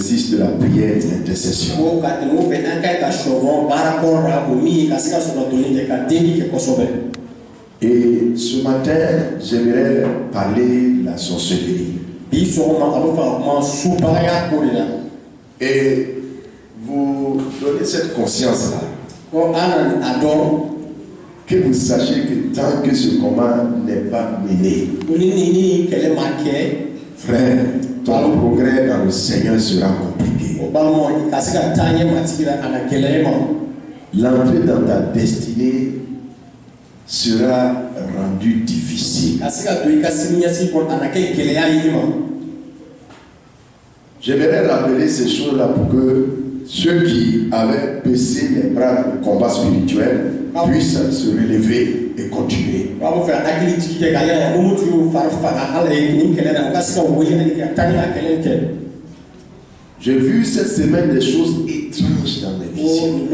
l'exercice de la prière et de l'intercession. Et ce matin, j'aimerais parler de la sorcellerie. Et vous donnez cette conscience-là. Que vous sachiez que tant que ce combat n'est pas mené, frère, ton progrès dans le Seigneur sera compliqué. L'entrée dans ta destinée sera rendue difficile. J'aimerais rappeler ces choses-là pour que ceux qui avaient baissé les bras dans le combat spirituel puissent se relever et continuer. J'ai vu cette semaine des choses étranges dans mes visions.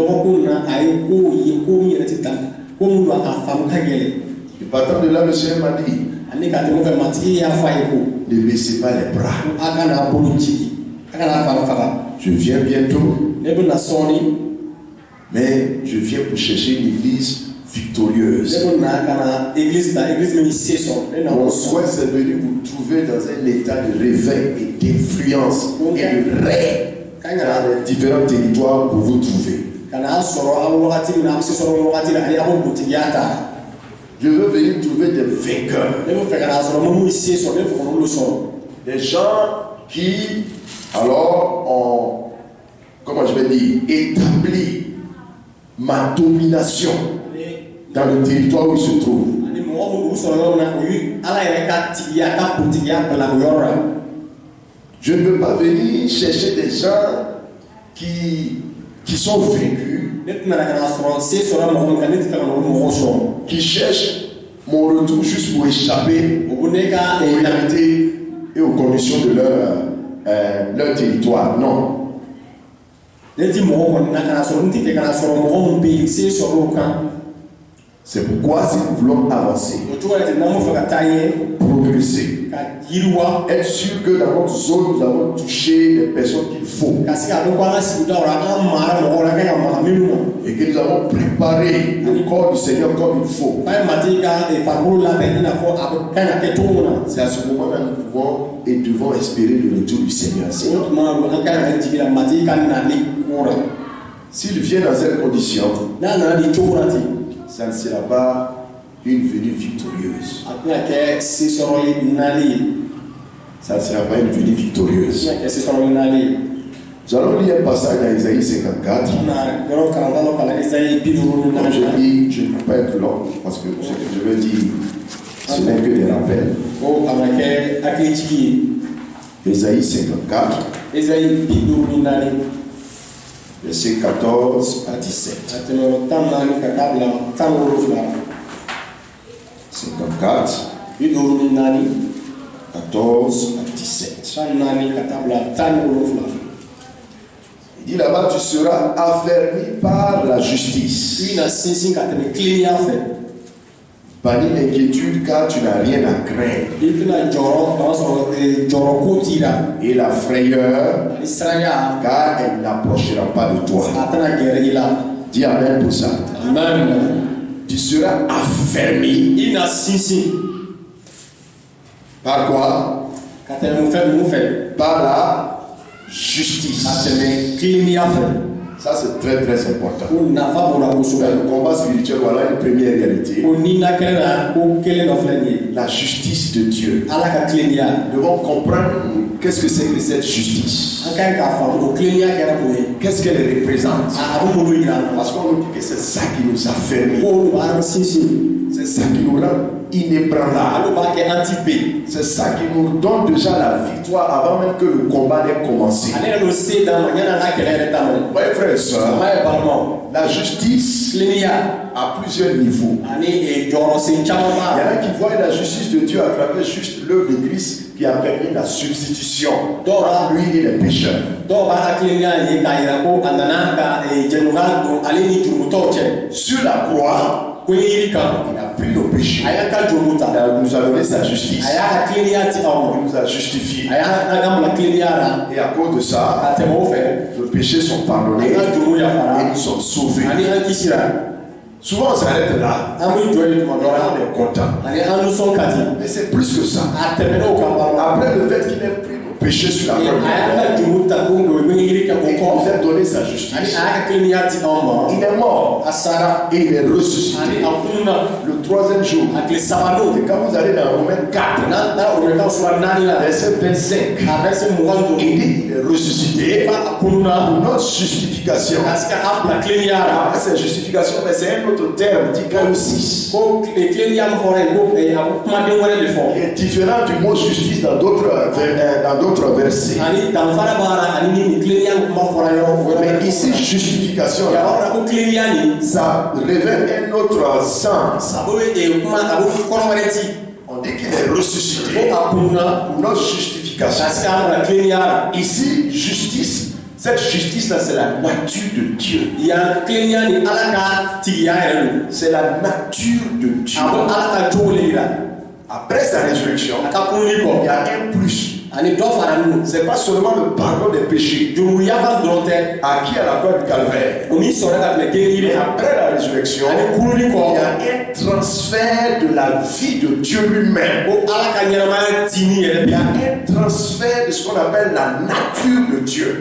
Et partant de là, le Seigneur m'a dit, ne baissez pas les bras. Je viens bientôt, mais je viens pour chercher une église victorieuse. Mon souhait, c'est de venir vous trouver dans un état de réveil et d'influence et de règne dans les différents territoires pour vous trouver. Je veux venir trouver des vainqueurs. Des gens qui, alors, ont, comment je vais dire, établi ma domination dans le territoire où il se trouve. Je ne veux pas venir chercher des gens qui sont vaincus, qui cherchent mon retour juste pour échapper aux réalités et aux conditions de leur territoire. Non. C'est pourquoi si nous voulons avancer, progresser, être sûr que dans notre zone nous avons touché les personnes qu'il faut et que nous avons préparé le corps du Seigneur comme il faut, c'est à ce moment-là que nous pouvons et devons espérer le retour du Seigneur. S'il vient dans cette condition, ça ne sera pas une venue victorieuse. Ça ne sera pas une venue victorieuse. Nous allons lire un passage dans Isaïe 54. Comme je dis, je ne peux pas être long parce que ce que je veux dire, ce n'est que des rappels. Isaïe 54. Versets 14 à 17. 54, 14 à 17. Il dit là-bas, tu seras affermi par la justice. Bannis l'inquiétude car tu n'as rien à craindre. Et la frayeur car elle n'approchera pas de toi. Dis amen pour ça. Amen. Tu seras affermi. Par quoi? Par la justice. Ça c'est très très important. Le combat spirituel, voilà une première réalité. La justice de Dieu. Nous devons comprendre qu'est-ce que c'est que cette justice. Qu'est-ce qu'elle représente. Parce qu'on nous dit que c'est ça qui nous affermit. C'est ça qui nous rend inébranlables. C'est ça qui nous donne déjà la victoire avant même que le combat n'ait commencé. Oui, frères et sœurs, la justice à plusieurs niveaux. Il y en a qui voient la justice de Dieu à travers juste l'œuvre de Christ qui a permis la substitution entre lui et les pécheurs. Sur la croix, Il a pris nos péchés. Il nous a donné sa justice. Il nous a justifiés. Et à cause de ça, nos péchés sont pardonnés et nous sommes sauvés. Souvent on s'arrête là, on est content. Mais c'est plus que ça. Après le fait qu'il ait pris nos péchés sur la croix, il nous a donné sa justice. Il est mort et il est ressuscité le troisième jour. Et quand vous allez dans Romains 4, verset 25, il dit qu'il est ressuscité pour notre justification. C'est justification, mais c'est un autre terme, dit aussi. Il est différent du mot justice dans d'autres versets. Mais ici, justification, ça révèle un autre sens. On dit qu'il est ressuscité pour notre justification. Ici, justice. Cette justice-là, c'est la nature de Dieu. C'est la nature de Dieu. Après sa résurrection, il y a un plus. C'est pas seulement le pardon des péchés acquis à la croix du Calvaire. Mais après la résurrection, il y a un transfert de la vie de Dieu lui-même. Il y a un transfert de ce qu'on appelle la nature de Dieu.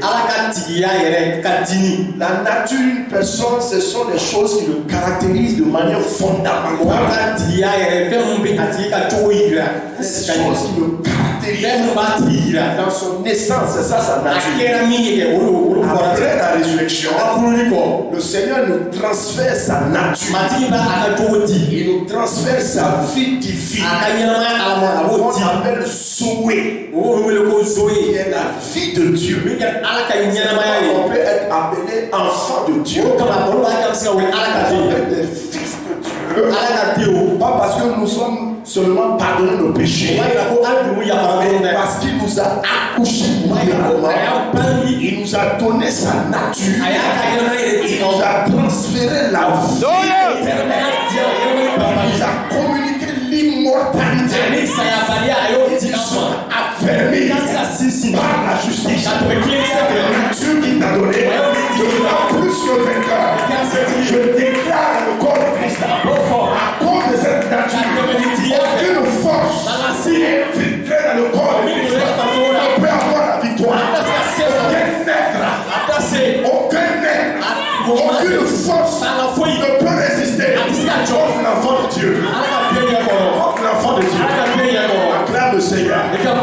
La nature d'une personne, ce sont les choses qui le caractérisent de manière fondamentale. Les choses qui le caractérisent dans son essence, c'est ça sa nature. Après la résurrection, le Seigneur nous transfère sa nature. Il nous transfère sa vie divine. On appelle Zoé. Qui est la vie de Dieu. On peut être appelé enfant de Dieu. On peut être des fils de Dieu. Pas parce que nous sommes seulement pardonner nos péchés, mais parce qu'il nous a accouchés, il nous a donné sa nature, il nous a transféré la vie éternelle, il nous a communiqué l'immortalité, il nous a affermis par la justice. La nature qu'il t'a donnée, tu n'as plus que vainqueur. Je déclare le corps de Christ à cause de cette nature. Aucune force infiltrée dans le corps de Christ ne peut avoir la victoire. Aucun être, aucune force ne peut résister contre l'enfant de Dieu. Contre l'enfant de Dieu. Acclame le Seigneur. Acclame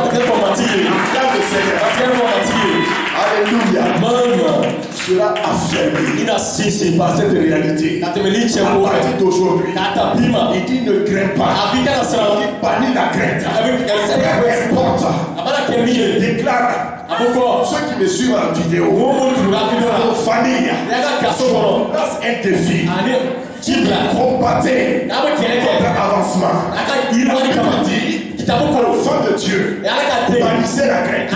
le Seigneur. Alléluia. Tu seras affermi par cette réalité. À partir d'aujourd'hui, il dit ne crains pas. Il dit bannit la crainte. Peu importe. Je déclare ceux qui me suivent en vidéo, vos familles, je lance un défi. Combattez votre avancement. Enfant de Dieu, bannissez la crainte.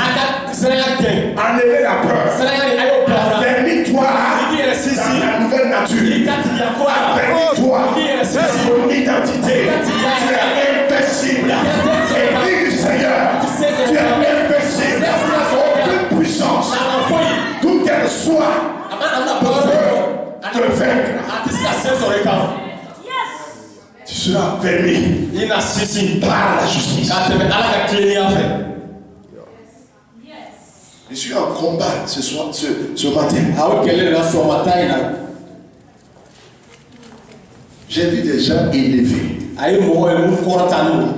Enlevez la peur. Affermis-toi dans la nouvelle nature. Affermis-toi dans ton identité. Tu es invincible. Et dis du Seigneur, tu es invincible. Aucune puissance, d'où qu'elle soit, peut te vaincre. Tu seras permis par la justice. Je suis en combat ce matin. J'ai vu des gens élevés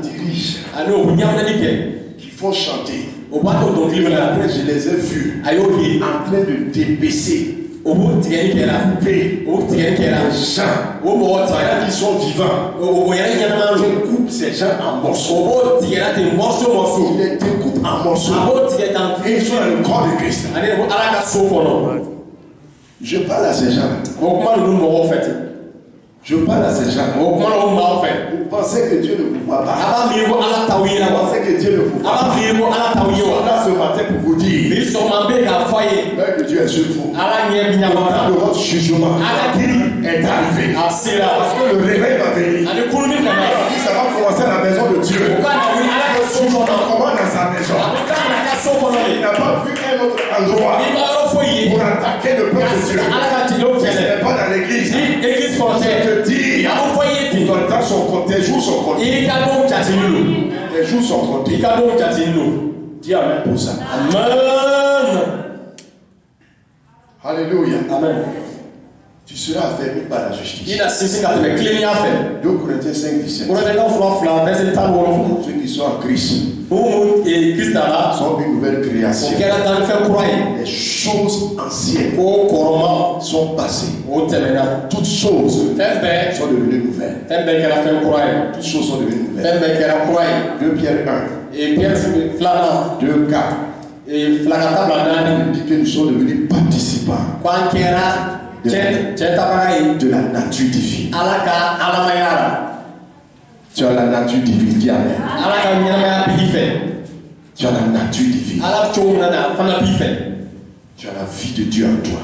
qui dirigent, qui font chanter. Après, je les ai vus en train de débaisser des gens qui sont vivants. Ils coupent ces gens en morceaux. Ils les découpent en morceaux. Et ils sont dans le corps de Christ. Je parle à ces gens. Je parle à ces gens. Vous pensez que Dieu ne vous voit pas. Vous pensez que Dieu ne vous voit pas. Je suis là ce matin pour vous dire que Dieu est sur vous. Le temps de votre jugement est arrivé. Parce que le réveil va venir. Ça va commencer à la maison de Dieu. On commence dans sa maison. Il n'a pas vu un autre endroit pour attaquer le peuple de Dieu. Ce n'est pas dans l'église. Je te dis, ton temps sont comptés, tes jours sont comptés. Les jours sont comptés. Dis amen pour ça. Amen. Alléluia. Amen. Tu seras affermi par la justice. 2 Corinthiens 5, 17. Ceux qui sont en Christ sont une nouvelle création. Les choses anciennes sont passées. Toutes choses sont devenues nouvelles. Toutes choses sont devenues nouvelles. 2 Pierre 1. 2, 4. Il dit que nous sommes devenus participants de la nature divine. Tu as la nature divine, dis amen. Tu as la nature divine. Tu as la vie de Dieu en toi.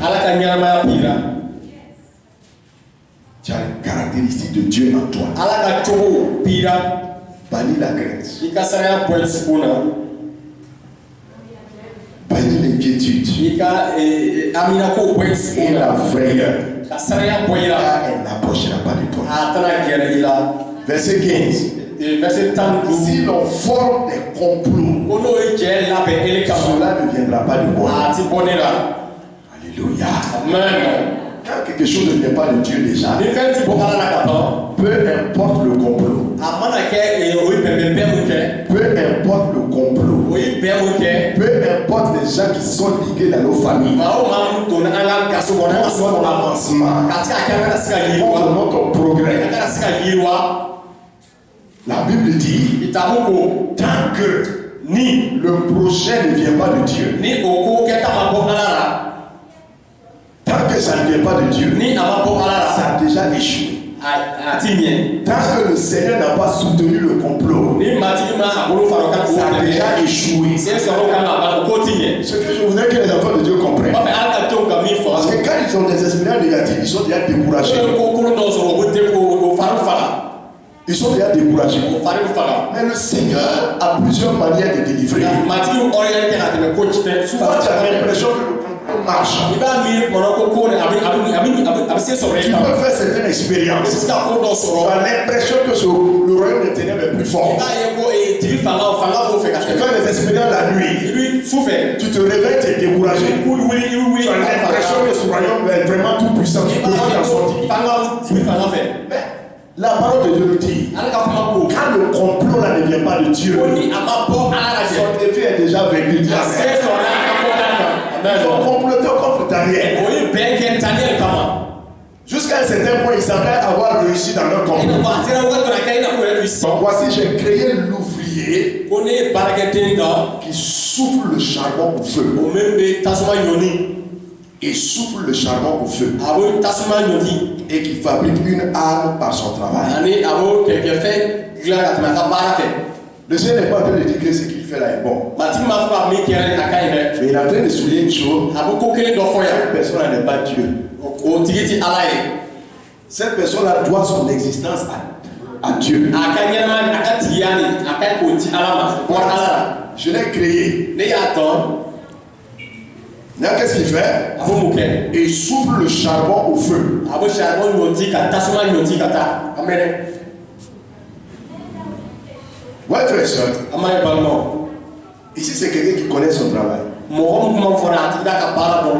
Tu as les caractéristiques de Dieu en toi. Bannis la crainte. Bannis l'inquiétude. Et la frayeur. Car elle n'approchera pas de toi. Verset 15. Si l'on forme des complots, cela ne viendra pas de moi. Alléluia. Amen. Quand quelque chose ne vient pas de Dieu déjà, peu importe le complot, peu importe le complot, peu importe les gens qui sont ligués dans nos familles, pour notre avancement, pour notre progrès, la Bible dit, tant que ni le projet ne vient pas de Dieu, tant que ça ne vient pas de Dieu, ça a déjà échoué. Tant que le Seigneur n'a pas soutenu le complot, ça a déjà échoué. Ce que je voudrais que les enfants de Dieu comprennent. Parce que quand ils ont des expériences négatives, ils sont déjà découragés. Ils sont déjà découragés. Mais le Seigneur a plusieurs manières de délivrer. Souvent, tu as l'impression que le complot marche. Tu peux faire certaines expériences. Tu as l'impression que le royaume des ténèbres est plus fort. Tu fais des expériences la nuit. Tu te réveilles, tu es découragé. Tu as l'impression que ce royaume est vraiment tout puissant. Tu peux pas t'en sortir. La parole de Dieu nous dit, quand le complot là ne vient pas de Dieu, son effet est déjà venu. Ils ont comploté contre Daniel. Jusqu'à un certain point, ils semblaient avoir réussi dans leur complot. Voici, j'ai créé l'ouvrier qui souffle le charbon au feu. Et souffle le charbon au feu. Et qui fabrique une arme par son travail. Le Seigneur n'est pas en train de dire que ce qu'il fait là est bon. Mais il est en train de souligner une chose. Cette personne-là n'est pas Dieu. Cette personne-là doit son existence à Dieu. Je l'ai créé. Là, qu'est-ce qu'il fait? Il souffle le charbon au feu. Ouais, frère et soeur. Ici, c'est quelqu'un qui connaît son travail.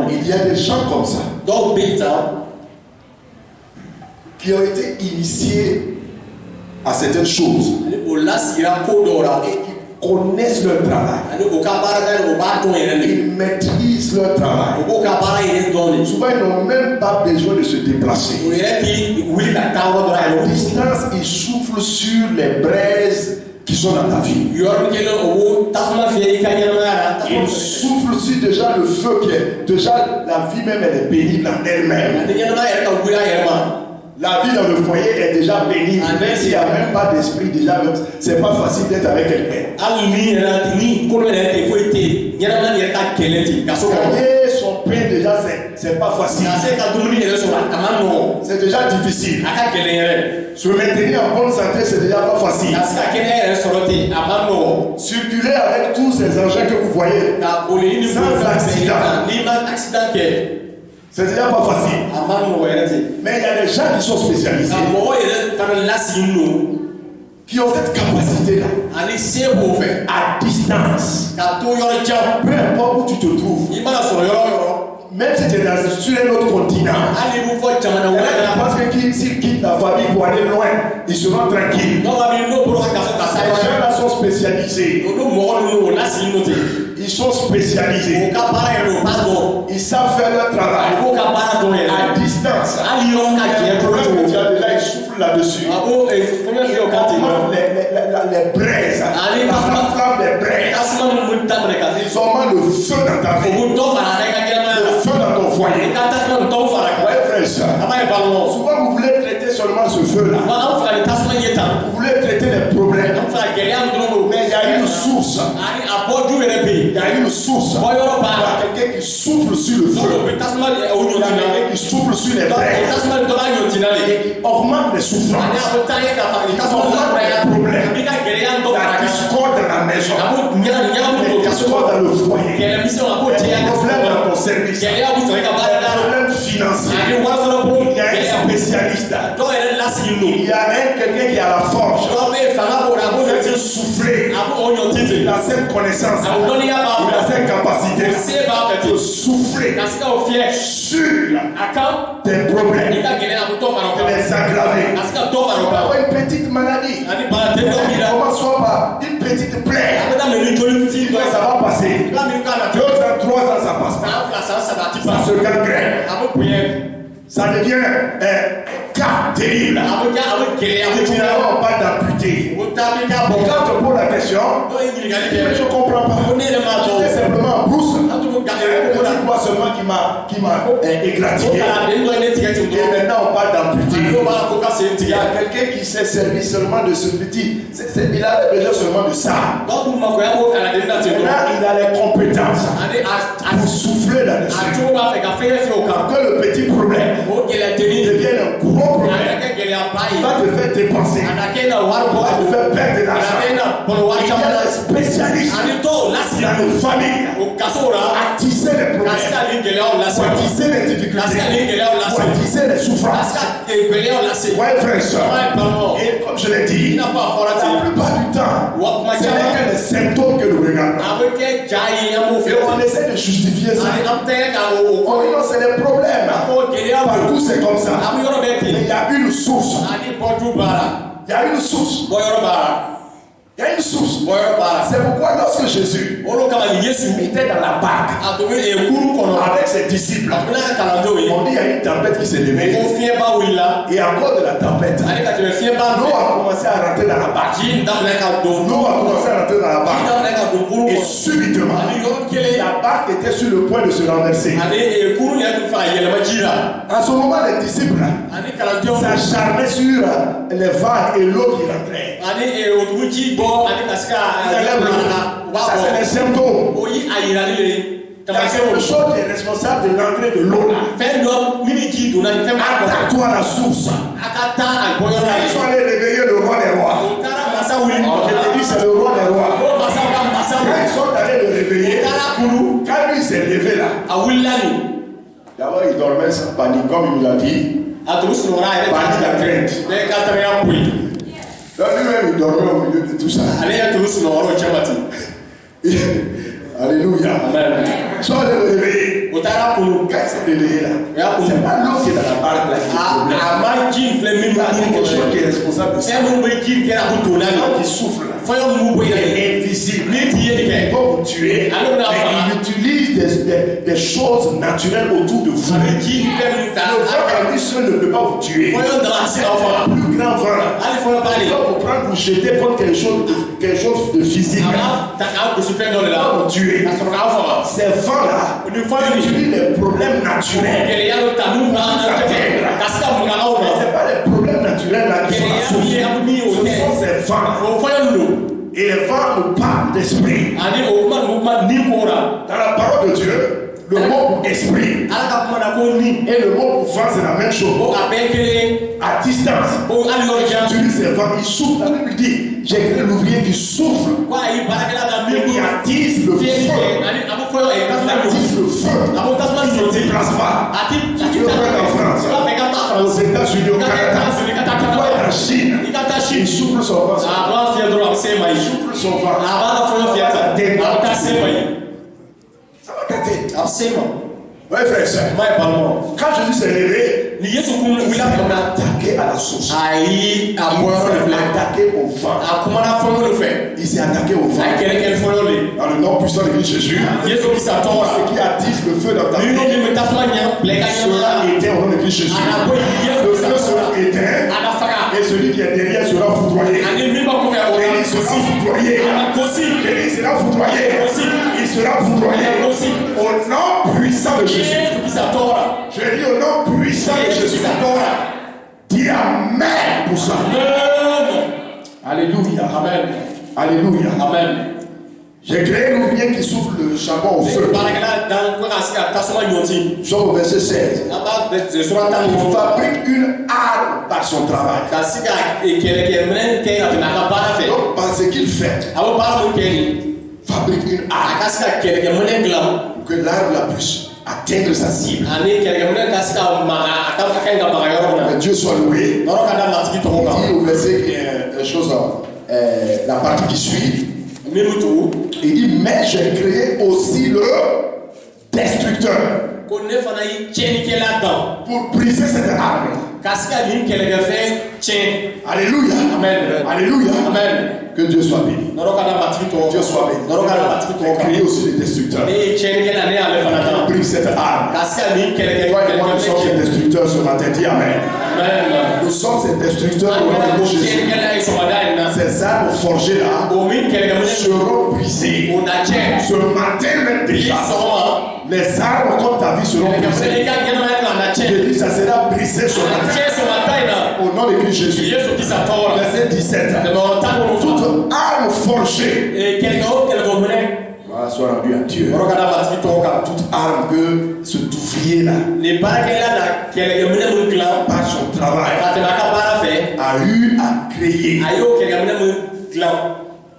Il y a des gens comme ça qui ont été initiés à certaines choses et qui connaissent leur travail. Ils maîtrisent leur travail. Souvent, ils n'ont même pas besoin de se déplacer. À distance, ils soufflent sur les braises qui sont dans ta vie. Ils soufflent sur déjà le feu qui est. Déjà, la vie même, elle est bénie dans elle-même. La vie dans le foyer est déjà pénible. Même s'il n'y a même pas d'esprit, déjà, c'est pas facile d'être avec quelqu'un. Gagner son pain déjà, c'est pas facile. C'est déjà difficile. Se maintenir en bonne santé, c'est déjà pas facile. Circuler avec tous ces engins que vous voyez, sans accident, c'est déjà pas facile. Mais il y a des gens qui sont spécialisés, qui ont cette capacité-là, à distance, peu importe où tu te trouves, même si tu es sur un autre continent, parce que s'ils quittent la famille pour aller loin, ils seront tranquilles. Ces gens-là sont spécialisés. Ils sont spécialisés. Ils savent faire leur travail à distance. Il y a un problème que tu as déjà, ils soufflent là-dessus. Ils augmentent les braises. La flamme des braises. Ils augmentent le feu dans ta vie. Le feu dans ton foyer. Ouais, frère, ça. Souvent, vous voulez traiter seulement ce feu-là. Vous voulez traiter les problèmes. Mais il y a une source. Il y a une source. Il y a quelqu'un qui souffle sur le feu. Il y a quelqu'un qui souffle sur les braises. Et qui augmente les souffrances. Il augmente les problèmes. Il y a discorde dans la maison. Il y a discorde dans le foyer. Il y a des problèmes dans ton service. Il y a des problèmes financiers. Il y a un spécialiste. Il y a quelqu'un qui a la force. Il a soufflé. Il a cette connaissance. Il a cette capacité de souffler sur tes problèmes, de les aggraver. Tu peux avoir une petite maladie. Commence soit par une petite plaie. Ça va passer. 2 ans, 3 ans, ça passe pas. Ça se gangrène. Ça devient un cas terrible. Finalement, on parle d'amputé. Quand je pose la question, je ne comprends pas. J'étais simplement en brousse. Il y a un petit doigt seulement qui m'a égratigné. Et maintenant, on parle d'amputé. Il y a quelqu'un qui s'est servi seulement de ce petit. Il avait besoin seulement de ça. Maintenant, il a les compétences pour souffler là-dessus. Que le petit problème devienne un gros problème. Il va te faire dépenser. Il va te faire perdre de l'argent. Il y a des spécialistes dans nos familles à tisser les problèmes, à tisser les difficultés, à tisser les souffrances. Ouais, frère et soeur. Et comme je l'ai dit, la plupart du temps, ce n'est que les symptômes que nous regardons. Et on essaie de justifier ça. On dit non, c'est les problèmes. Partout c'est comme ça. Mais il y a une source. Il y a une source. Il y a une source. C'est pourquoi lorsque Jésus était dans la barque avec ses disciples, on dit il y a une tempête qui s'est levée. Et à cause de la tempête, l'eau a commencé à rentrer dans la barque. L'eau a commencé à rentrer dans la barque. Et subitement, la barque était sur le point de se renverser. En ce moment, les disciples s'acharnaient sur les vagues et l'eau qui rentrait. Ça, c'est les symptômes. Il y a quelque chose qui est responsable de l'entrée de l'eau là. Attaque-toi à la source. Ils sont allés réveiller le roi des rois. Je te dis, c'est le roi des rois. Quand ils sont allés le réveiller, quand lui s'est levé là, d'abord il dormait sans panique, comme il nous a dit. Panique à crainte. Donc lui-même il dormait au milieu de tout ça. Alléluia. Amen. Soit le réveiller. Quand il s'est réveillé là, c'est pas l'eau qui est dans la barque là. Il y a quelque chose qui est responsable de ça. Qui souffle là. Il est invisible. Il va vous tuer. Il utilise des choses naturelles autour de vous. Le vent à lui seul ne peut pas vous tuer. C'est un plus grand vent là. Il va vous prendre, vous jeter contre quelque chose de physique. Il va vous tuer. C'est vent vent-là détruit les problèmes naturels. C'est pas les problèmes naturels là qui sont la source. Ce sont ces vents. Et les vents nous parlent d'esprit. Dans la parole de Dieu, le mot pour esprit et le mot pour vent, c'est la même chose. À distance, utilise ces vents, il souffle. La Bible dit, j'ai créé l'ouvrier qui souffle et qui attise le feu. Il attise le feu. Il ne se déplace pas. Si tu veux faire en France, aux États-Unis, au Canada, en Chine, il souffle son vent. Il souffle son vent. Ça va gâter. Oui, frère et soeur. Quand Jésus s'est levé, il a attaqué à la source. Il s'est attaqué au vent. Il s'est attaqué au vent. Dans le nom puissant de Jésus, ce qui attise le feu dans ta vie sera éteint au nom de Jésus. Le feu sera éteint et celui qui est derrière sera foudroyé. Il sera foudroyé. Il sera foudroyé. Il sera foudroyé. Au nom puissant de Jésus. Je dis au nom puissant de Jésus. Dis Amen pour ça. Alléluia. Amen. Alléluia. Amen. J'ai créé l'ouvrier qui souffle le charbon au feu. Jean au verset 16. Il fabrique une arme par son travail. Donc, par ce qu'il fait, fabrique une arme pour que l'arme la puisse atteindre sa cible. Que Dieu soit loué. Il dit au verset la partie qui suit. Il dit, mais j'ai créé aussi le destructeur pour briser cette arme. Alléluia. Amen. Alléluia. Amen. Que Dieu soit béni. Dieu soit béni. J'ai créé aussi le destructeur. Brise cette arme. Toi et moi, nous sommes ces destructeurs ce matin. Dis Amen. Nous sommes ces destructeurs au nom de Jésus. Ces armes forgées là seront brisées. Ce matin même déjà, les armes comme ta vie seront brisées. Je dis, ça sera brisé ce matin. Au nom de Christ Jésus. Verset 17. Toute arme forgée soit rendue à Dieu. Toute arme que ce ouvrier là, par son travail, a eu à créer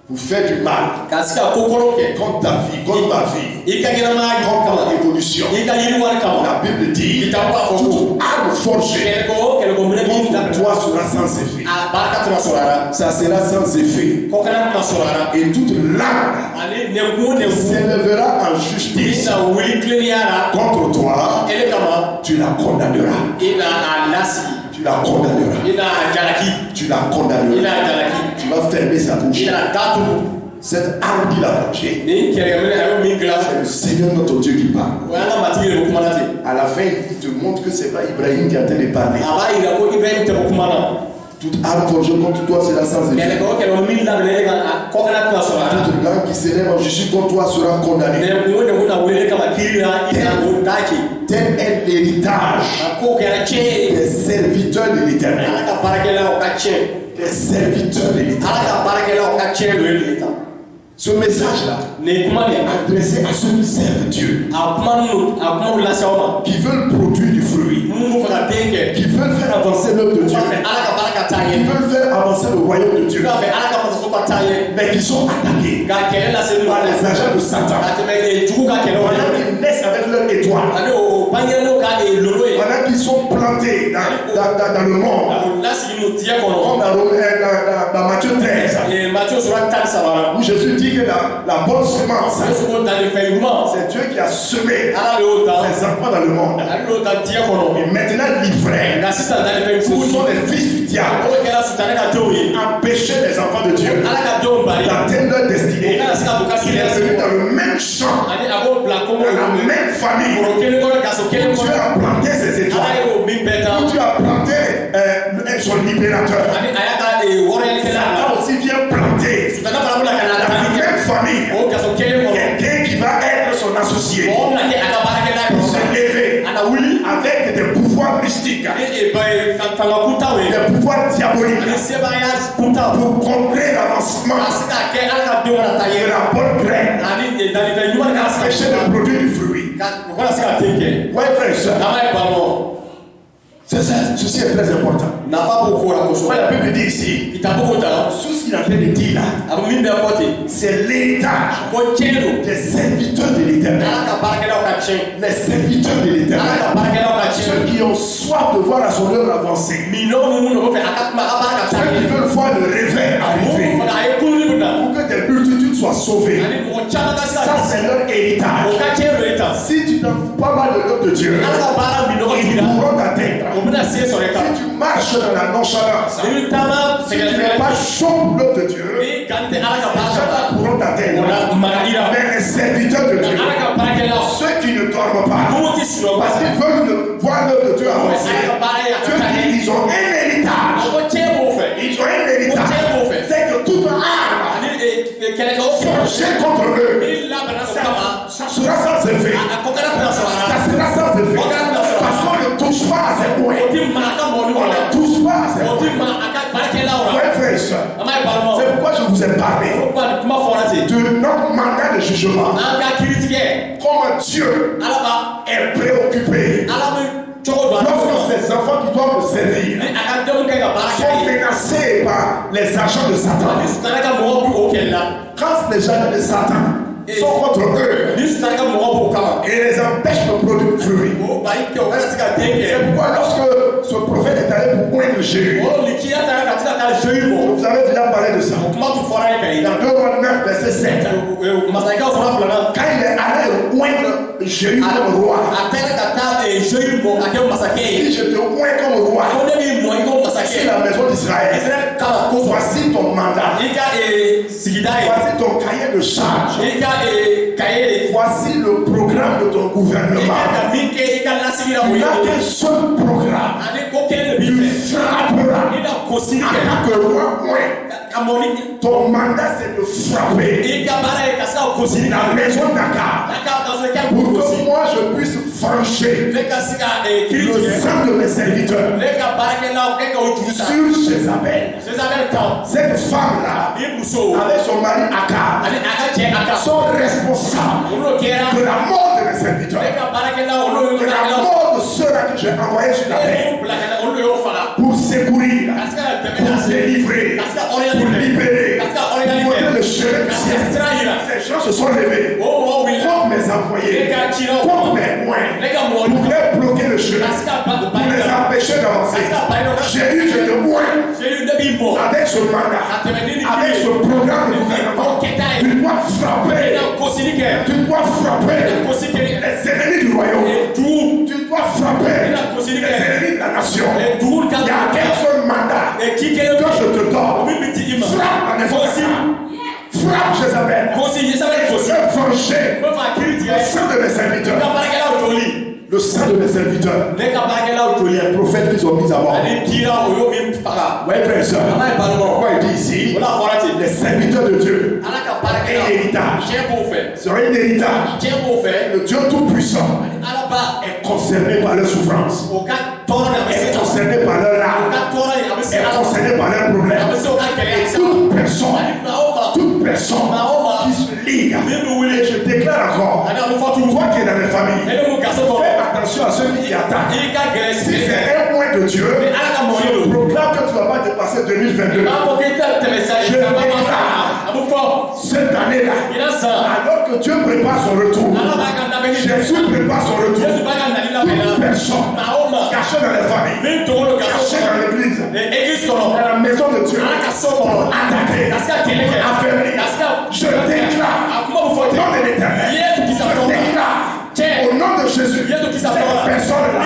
pour faire du mal contre ta vie, contre ma vie, contre ton évolution. La Bible dit toute arme forgée contre toi sera sans effet. Ça sera sans effet. Et toute langue s'élèvera en justice contre toi, tu la condamneras. Tu la condamneras. Tu la condamneras. Tu vas fermer sa bouche. Cette arme qu'il a forgée, c'est le Seigneur notre Dieu qui parle. À la fin, il te montre que ce n'est pas Ibrahim qui est en train de parler. Toute arme forgée contre toi sera sans effet. Toute langue qui s'élève en justice contre toi sera condamnée. Tel est l'héritage des serviteurs de l'Éternel. Des serviteurs de l'Éternel. Ce message-là est adressé à ceux qui servent Dieu, qui veulent produire du fruit, qui veulent faire avancer l'œuvre de Dieu, qui veulent faire avancer le royaume de Dieu, mais qui sont attaqués par les agents de Satan. Pendant qu'ils naissent avec leur étoile, pendant qu'ils sont plantés dans le monde, comme dans Matthieu 13, où Jésus dit que la bonne semence, c'est Dieu qui a semé ses enfants dans le monde. Et maintenant livrés, ce sont les fils du diable, empêcher les enfants de Dieu d'atteindre leur destinée. Il est venu dans le même champ, dans la même famille, où Dieu a planté ses étoiles, où Dieu a planté son libérateur. Satan aussi vient planter dans la même famille quelqu'un qui va être son associé. des pouvoirs diaboliques pour contrer l'avancement de la bonne graine, empêcher de produire du fruit. Ouais, frère et soeur. Ceci est très important. Ouais, la Bible dit ici, tout ce qu'il a fait de dire là, c'est l'héritage des serviteurs de l'Éternel. Les serviteurs de l'Éternel. Ceux qui ont soif de voir à son œuvre avancer. Ceux qui veulent voir le réveil arriver. Pour que des multitudes soient sauvées. Ça, c'est leur héritage. Si tu n'en fous pas mal de l'œuvre de Dieu, ils pourront t'atteindre. Si tu marches dans la nonchalance, si tu n'es pas chaud pour l'œuvre de Dieu, les gens pourront t'atteindre. Mais les serviteurs de Dieu, ceux qui ne dorment pas, parce qu'ils veulent voir l'œuvre de Dieu avancer, Dieu dit qu'ils ont un héritage. Ils ont un héritage. C'est que toute arme forgée contre eux, ça sera sans effet. Ça sera sans effet. Parce qu'on ne touche pas à ces points. On ne touche pas à ces points. Oui, frère et soeur. C'est pourquoi je vous ai parlé de notre mandat de jugement. Comment Dieu est préoccupé. Lorsque ces enfants qui doivent me servir sont menacés par les agents de Satan, quand les agents de Satan sont contre eux et les empêchent de produire du fruit, c'est pourquoi lorsque ce prophète est allé pour oindre Jéhu, vous avez déjà parlé de ça, dans 2 Rois 9 verset 7, quand il est allé oindre Jéhu comme roi, il dit je te oins comme roi sur la maison d'Israël. Voici ton mandat, voici ton cahier de charge, voici le programme de ton gouvernement. Il n'a qu'un seul programme. Tu frapperas en tant que roi. Ton mandat c'est de frapper la maison d'Akab pour que moi je puisse franchir le sang de mes serviteurs sur Jézabel. Cette femme-là, avec son mari Akab, sont responsables de la mort de mes serviteurs, de la mort de ceux-là que j'ai envoyés sur la terre pour secourir, pour délivrer, pour libérer, pour donner le chemin du ciel. Ces gens se sont levés contre mes employés, contre mes moyens, pour les bloquer le chemin, pour les empêcher d'avancer. J'ai eu de moi avec ce mandat, avec ce programme de gouvernement. Tu dois frapper, tu dois frapper les ennemis du royaume, tu dois frapper les ennemis de la nation. Il y a quel seul mandat que je te donne. Frappe la maison d'Akab, frappe Jézabel, je veux venger le sang de mes serviteurs. Le sang de mes serviteurs. Il y a un prophète qu'ils ont mis à mort. Oui, frère et soeur. Pourquoi il dit ici les serviteurs de Dieu et l'héritage. Sur un héritage. Le Dieu Tout-Puissant est concerné par leur souffrance, est concerné par leur larmes, est concerné par leurs problèmes. Et toute personne qui se ligue, et je déclare encore, toi qui es dans les familles, fais attention à ceux qui attaquent. Si c'est un point de Dieu, je proclame que tu ne vas pas dépasser 2022. Je déclare cette année-là, alors que Dieu prépare son retour, Jésus prépare son retour, toute personne cachée dans les familles, cachée dans l'église, dans la maison de Dieu, pour attaquer, affaiblir, je déclare au nom de l'Éternel, je déclare au nom de Jésus, cette personne-là,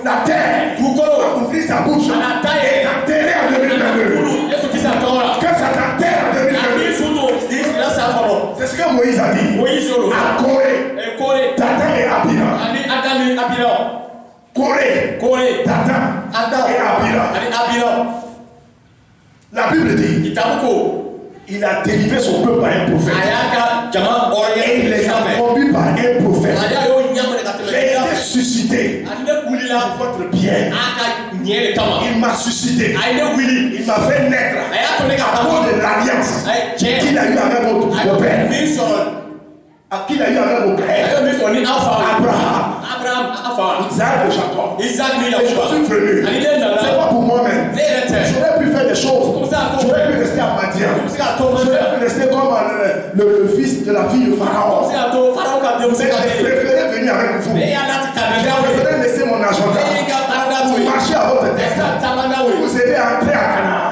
la terre va ouvrir sa bouche et t'enterrer en 2022. Que ça t'enterre en 2022. C'est ce que Moïse a dit à Corée, Dathan et Abiram. Corée, Dathan et Abiram. La Bible dit il a délivré son peuple par un prophète. Et il les a conduits par un prophète. J'ai été suscité pour votre bien. Il m'a suscité. Il m'a fait naître à cause de l'alliance qu'il a eu avec votre père. Qu'il a eu avec vos pères. Abraham, Isaac et Jacob. Et je suis venu. C'est pas pour moi-même. J'aurais pu faire des choses. J'aurais pu rester à Madian. J'aurais pu rester comme le fils de la fille de Pharaon. Mais j'ai préféré venir avec vous. J'ai préféré laisser mon agenda. Vous marchez à votre destin. Vous allez entrer à Canaan.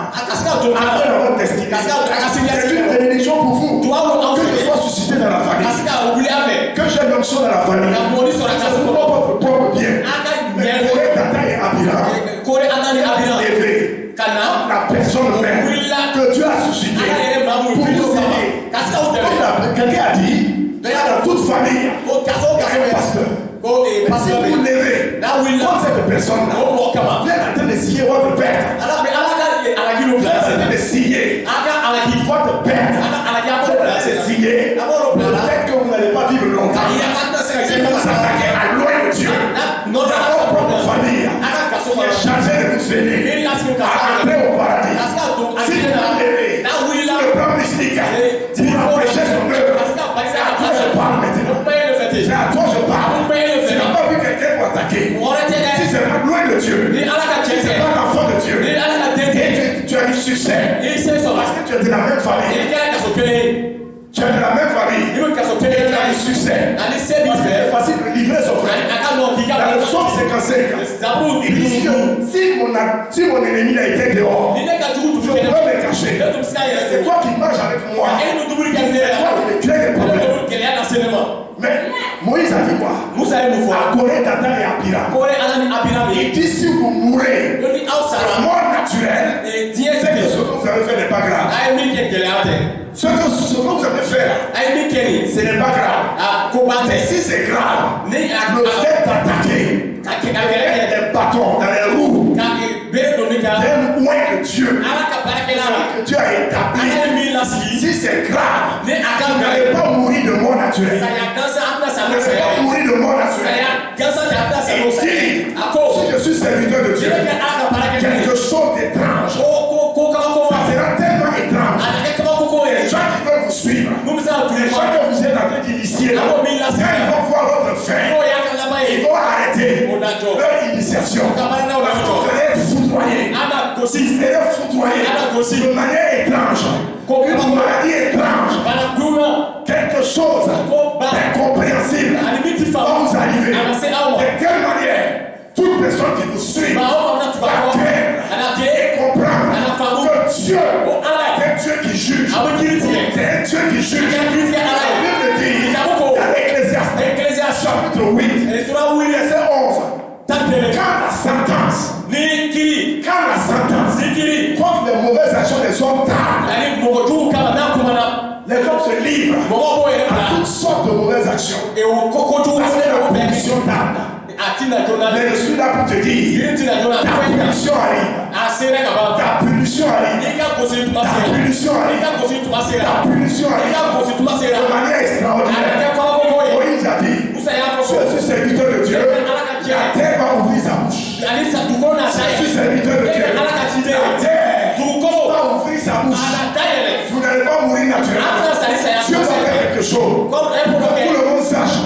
Entrer dans votre destinée. C'est une bénédiction pour vous. Que je sois suscité dans la famille. Que j'ai l'onction dans la famille. Ce n'est pas votre propre bien. Mais Corée, Tata et Abiram. Élevé. La personne même que Dieu a suscité pour vous aider. Comme quelqu'un a dit, dans toute famille, il y a un pasteur. Si vous levez, comme cette personne-là, vous êtes en train de signer votre père. Vous êtes en train de signer votre père. Vous êtes en train de signer le fait que vous n'allez pas vivre longtemps. Si vous attaquez à loin de Dieu, dans votre propre famille, qui est chargé de vous aider à entrer au paradis. Si vous levez le plan mystique pour empêcher son œuvre, c'est à toi je parle maintenant. C'est à toi je parle. Tu n'as pas vu quelqu'un pour attaquer. Si c'est pas loin de Dieu, si c'est pas l'enfant de Dieu, et tu as du succès, parce que tu es de la même famille. Tu es de la même famille. Tu as du succès. C'est facile de livrer son frère. Dans le psaume 55, il dit que si mon ennemi a été dehors, je peux me cacher. C'est toi qui marches avec moi. C'est toi qui me crée des problèmes. Mais Moïse a dit quoi? À Corée, Tata et Abiram. Il dit si vous mourrez, la mort naturelle, c'est que ce que vous avez fait n'est pas grave. Ce que vous avez fait, ce n'est pas grave. Mais si c'est grave, le fait d'attaquer avec des bâtons dans les roues, d'un point que Dieu a établi, si c'est grave, vous n'allez pas mourir de mort naturelle. Vous n'allez pas mourir de mort naturelle. Et si je suis serviteur de Dieu, quelque chose d'étrange, ça sera tellement étrange. Les gens qui veulent vous suivre, les gens que vous êtes en train d'initier, quand ils vont voir votre fin, ils vont arrêter leur initiation. Vous allez être foudroyés. Vous allez être foudroyés de manière étrange. Une maladie étrange. Quelque chose d'incompréhensible va vous arriver. De quelle manière toute personne qui vous suit va craindre et comprendre que Dieu est un Dieu qui juge. C'est un Dieu qui juge. La Bible dit dans Ecclésiaste chapitre 8, verset 11. Quand la sentence contre les mauvaises actions des hommes tarde, les hommes se livrent à toutes sortes de mauvaises actions. Parce que la punition tarde. Mais je suis là pour te dire, ta punition arrive. Ta punition arrive. Ta punition arrive. Ta punition arrive. De manière extraordinaire. Moïse a dit, je suis serviteur de Dieu. La terre va ouvrir sa bouche. Je suis serviteur de Dieu. La terre va ouvrir sa bouche. Vous n'allez pas mourir naturellement. Dieu va faire quelque chose. Pour que tout le monde sache.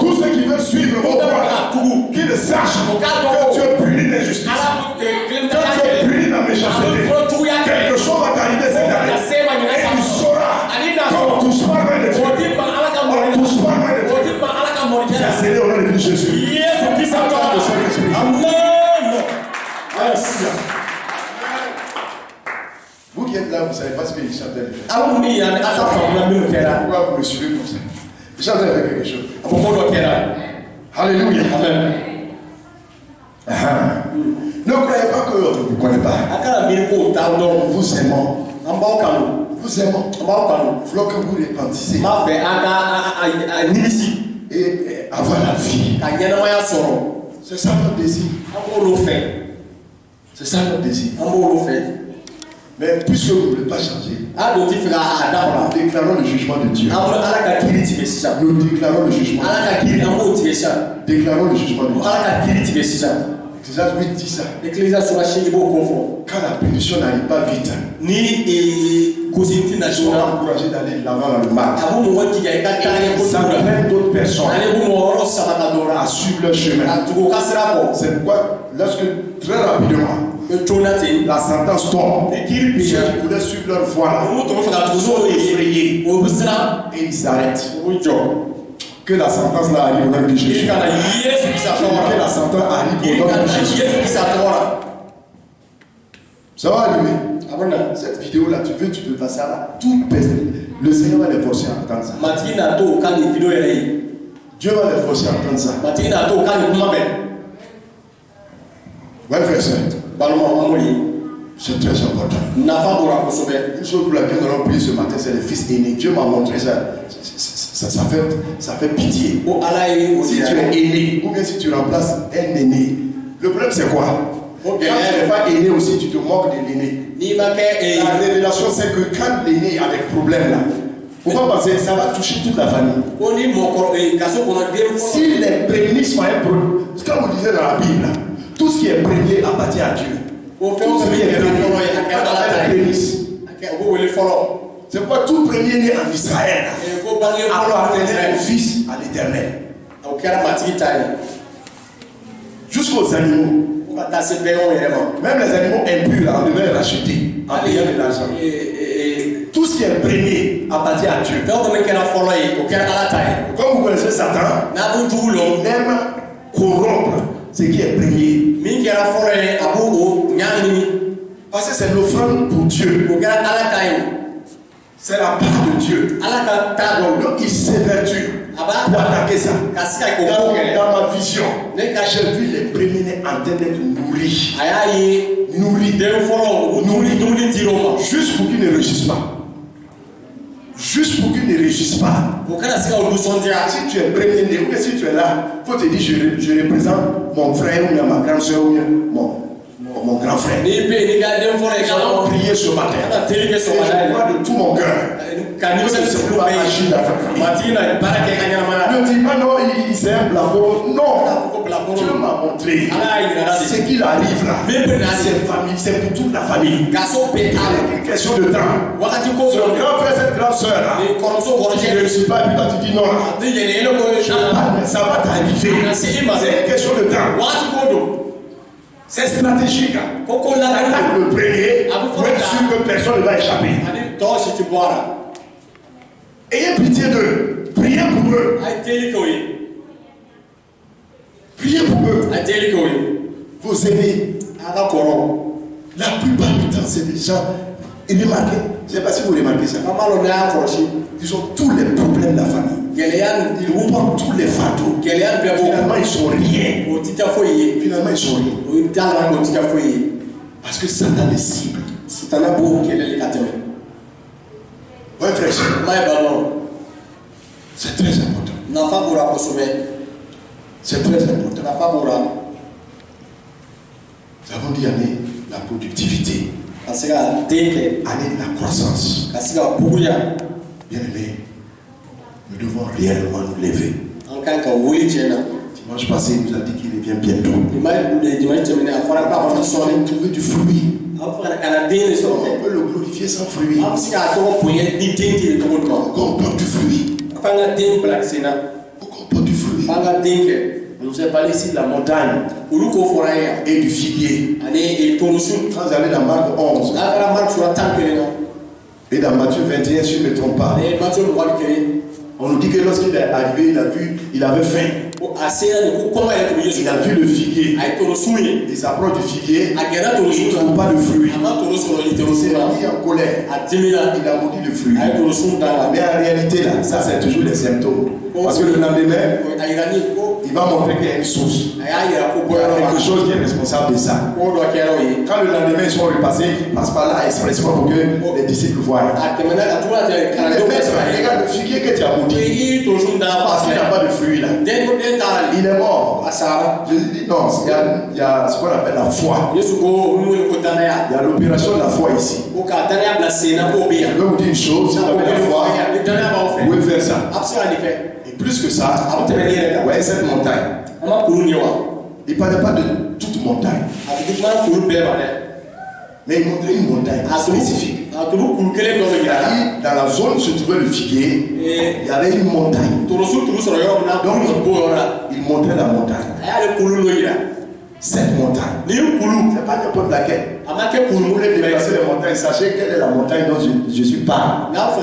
Tous ceux qui veulent suivre vos voies, qu'ils sachent que Dieu punit l'injustice. Que Dieu punit la méchanceté. Quelque chose va t'arriver cette année. Et tu sauras qu'on ne touche pas loin de Dieu. On ne touche pas loin de Dieu. C'est accéléré au nom de Jésus. Amen. Vous qui êtes là, vous ne savez pas ce qu'il chantait. Pourquoi vous me suivez comme ça? Il chantait avec quelque chose. Alléluia. Ne croyez pas que je ne vous connais pas. Vous aimons. Vous aimons. Il faut que vous répentissez. Et avoir la vie. C'est ça notre désir. C'est ça notre désir. Mais puisque vous ne voulez pas changer, nous déclarons le jugement de Dieu. Nous déclarons le jugement de Dieu. Déclarons le jugement de Dieu. Ecclésiaste 8 dit ça. Quand la punition n'arrive pas vite, ils sont encouragés d'aller de l'avant dans le mal. Ça traîne d'autres personnes à suivre leur chemin. C'est pourquoi, lorsque très rapidement, la sentence tombe, ceux qui voulaient suivre leur voie sont effrayés et ils s'arrêtent. Que la sentence là arrive au nom de Jésus. Que la sentence arrive au nom de Jésus. Ça va arriver. Cette vidéo là, tu peux passer à la toute personne. Le Seigneur va les forcer à entendre ça. Dieu va les forcer à entendre ça. Ouais, frère, c'est très important. Une chose pour laquelle nous allons prier ce matin, c'est le fils aîné. Dieu m'a montré ça. Ça fait pitié. Si tu es aîné, ou bien si tu remplaces un aîné, le problème c'est quoi? Quand tu n'es pas aîné aussi, tu te moques de l'aîné. La révélation, c'est que quand l'aîné a des problèmes là, pourquoi penser que ça va toucher toute la famille? Si les prémices sont un problème, ce que vous lisez dans la Bible, tout ce qui est premier appartient à Dieu. Tout ce qui est premier, c'est pourquoi tout premier né en Israël appartenait au Fils à l'Éternel. Jusqu'aux animaux. Même les animaux impurs, on devait les racheter en payant de l'argent. Tout ce qui est premier appartient à Dieu. Comme vous connaissez Satan, il aime corrompre ce qui est premier. Parce que c'est l'offrande pour Dieu. C'est la part de Dieu. Donc il s'évertue pour attaquer ça. Dans ma vision, j'ai vu les premiers en train d'être nourris. Juste pour qu'ils ne réussissent pas. Juste pour qu'ils ne réussissent pas. Si tu es premier-né ou si tu es là, il faut te dire je représente mon frère ou ma grande soeur ou mon grand frère. J'allais prier ce matin. Et je crois de tout mon cœur. Ne dis pas non, c'est un plafond. Non. Dieu m'a montré ce qu'il arrive là. C'est pour toute la famille. Avec une question de temps. Son grand frère, cette grande soeur là, qui ne réussit pas, et puis toi tu dis non. Ça va t'arriver. C'est une question de temps. C'est stratégique. Attaque le premier pour être sûr que personne ne va échapper. Ayez pitié d'eux. Priez pour eux. Priez pour eux. Vos aînés. La plupart du temps, c'est des gens. Et remarquez, je ne sais pas si vous remarquez ça. Ils ont tous les problèmes de la famille. Ils reprennent tous les fardeaux. Finalement, ils sont rien. Finalement, ils sont rien. Parce que Satan les cible. Oui, frère. C'est très important. C'est très important. Nous avons dit année la productivité. Année de la croissance. Bien aimé, nous devons réellement nous lever. Dimanche passé, il nous a dit qu'il revient bientôt. Trouver du fruit. On peut le glorifier sans fruit. Pourquoi on porte du fruit? Pourquoi on porte du fruit? On nous a parlé ici de la montagne et du figuier. Quand vous allez dans Marc 11 et dans Matthieu 21, si je ne me trompe pas, on nous dit que lorsqu'il est arrivé, il avait faim. Il a vu le figuier. Il s'approche du figuier. Il ne trouve pas de fruit. Il s'est mis en colère. Il a maudit le fruit. Mais en réalité, là, ça c'est toujours les symptômes. Parce que le lendemain, il va montrer qu'il y a une source. Il y a quelque chose qui est responsable de ça. Quand le lendemain ils sont repassés, ils passent par là expressément pour que les disciples voient. Regarde le figuier que tu as maudit. Parce qu'il n'a pas de fruit là. Il est mort. Je dis non, il y a ce qu'on appelle la foi. Il y a l'opération de la foi ici. Je vais vous dire une chose, si vous avez la foi, vous pouvez faire ça. Et plus que ça, ouais, cette montagne, Il ne parlait pas de toute montagne. Mais il montrait une montagne spécifique. Dans la zone où se trouvait le figuier, il y avait une montagne. Donc il montrait la montagne. Cette montagne. Ce n'est pas n'importe laquelle. Pour vous voulez déplacer les montagnes, sachez quelle est la montagne dont Jésus parle. La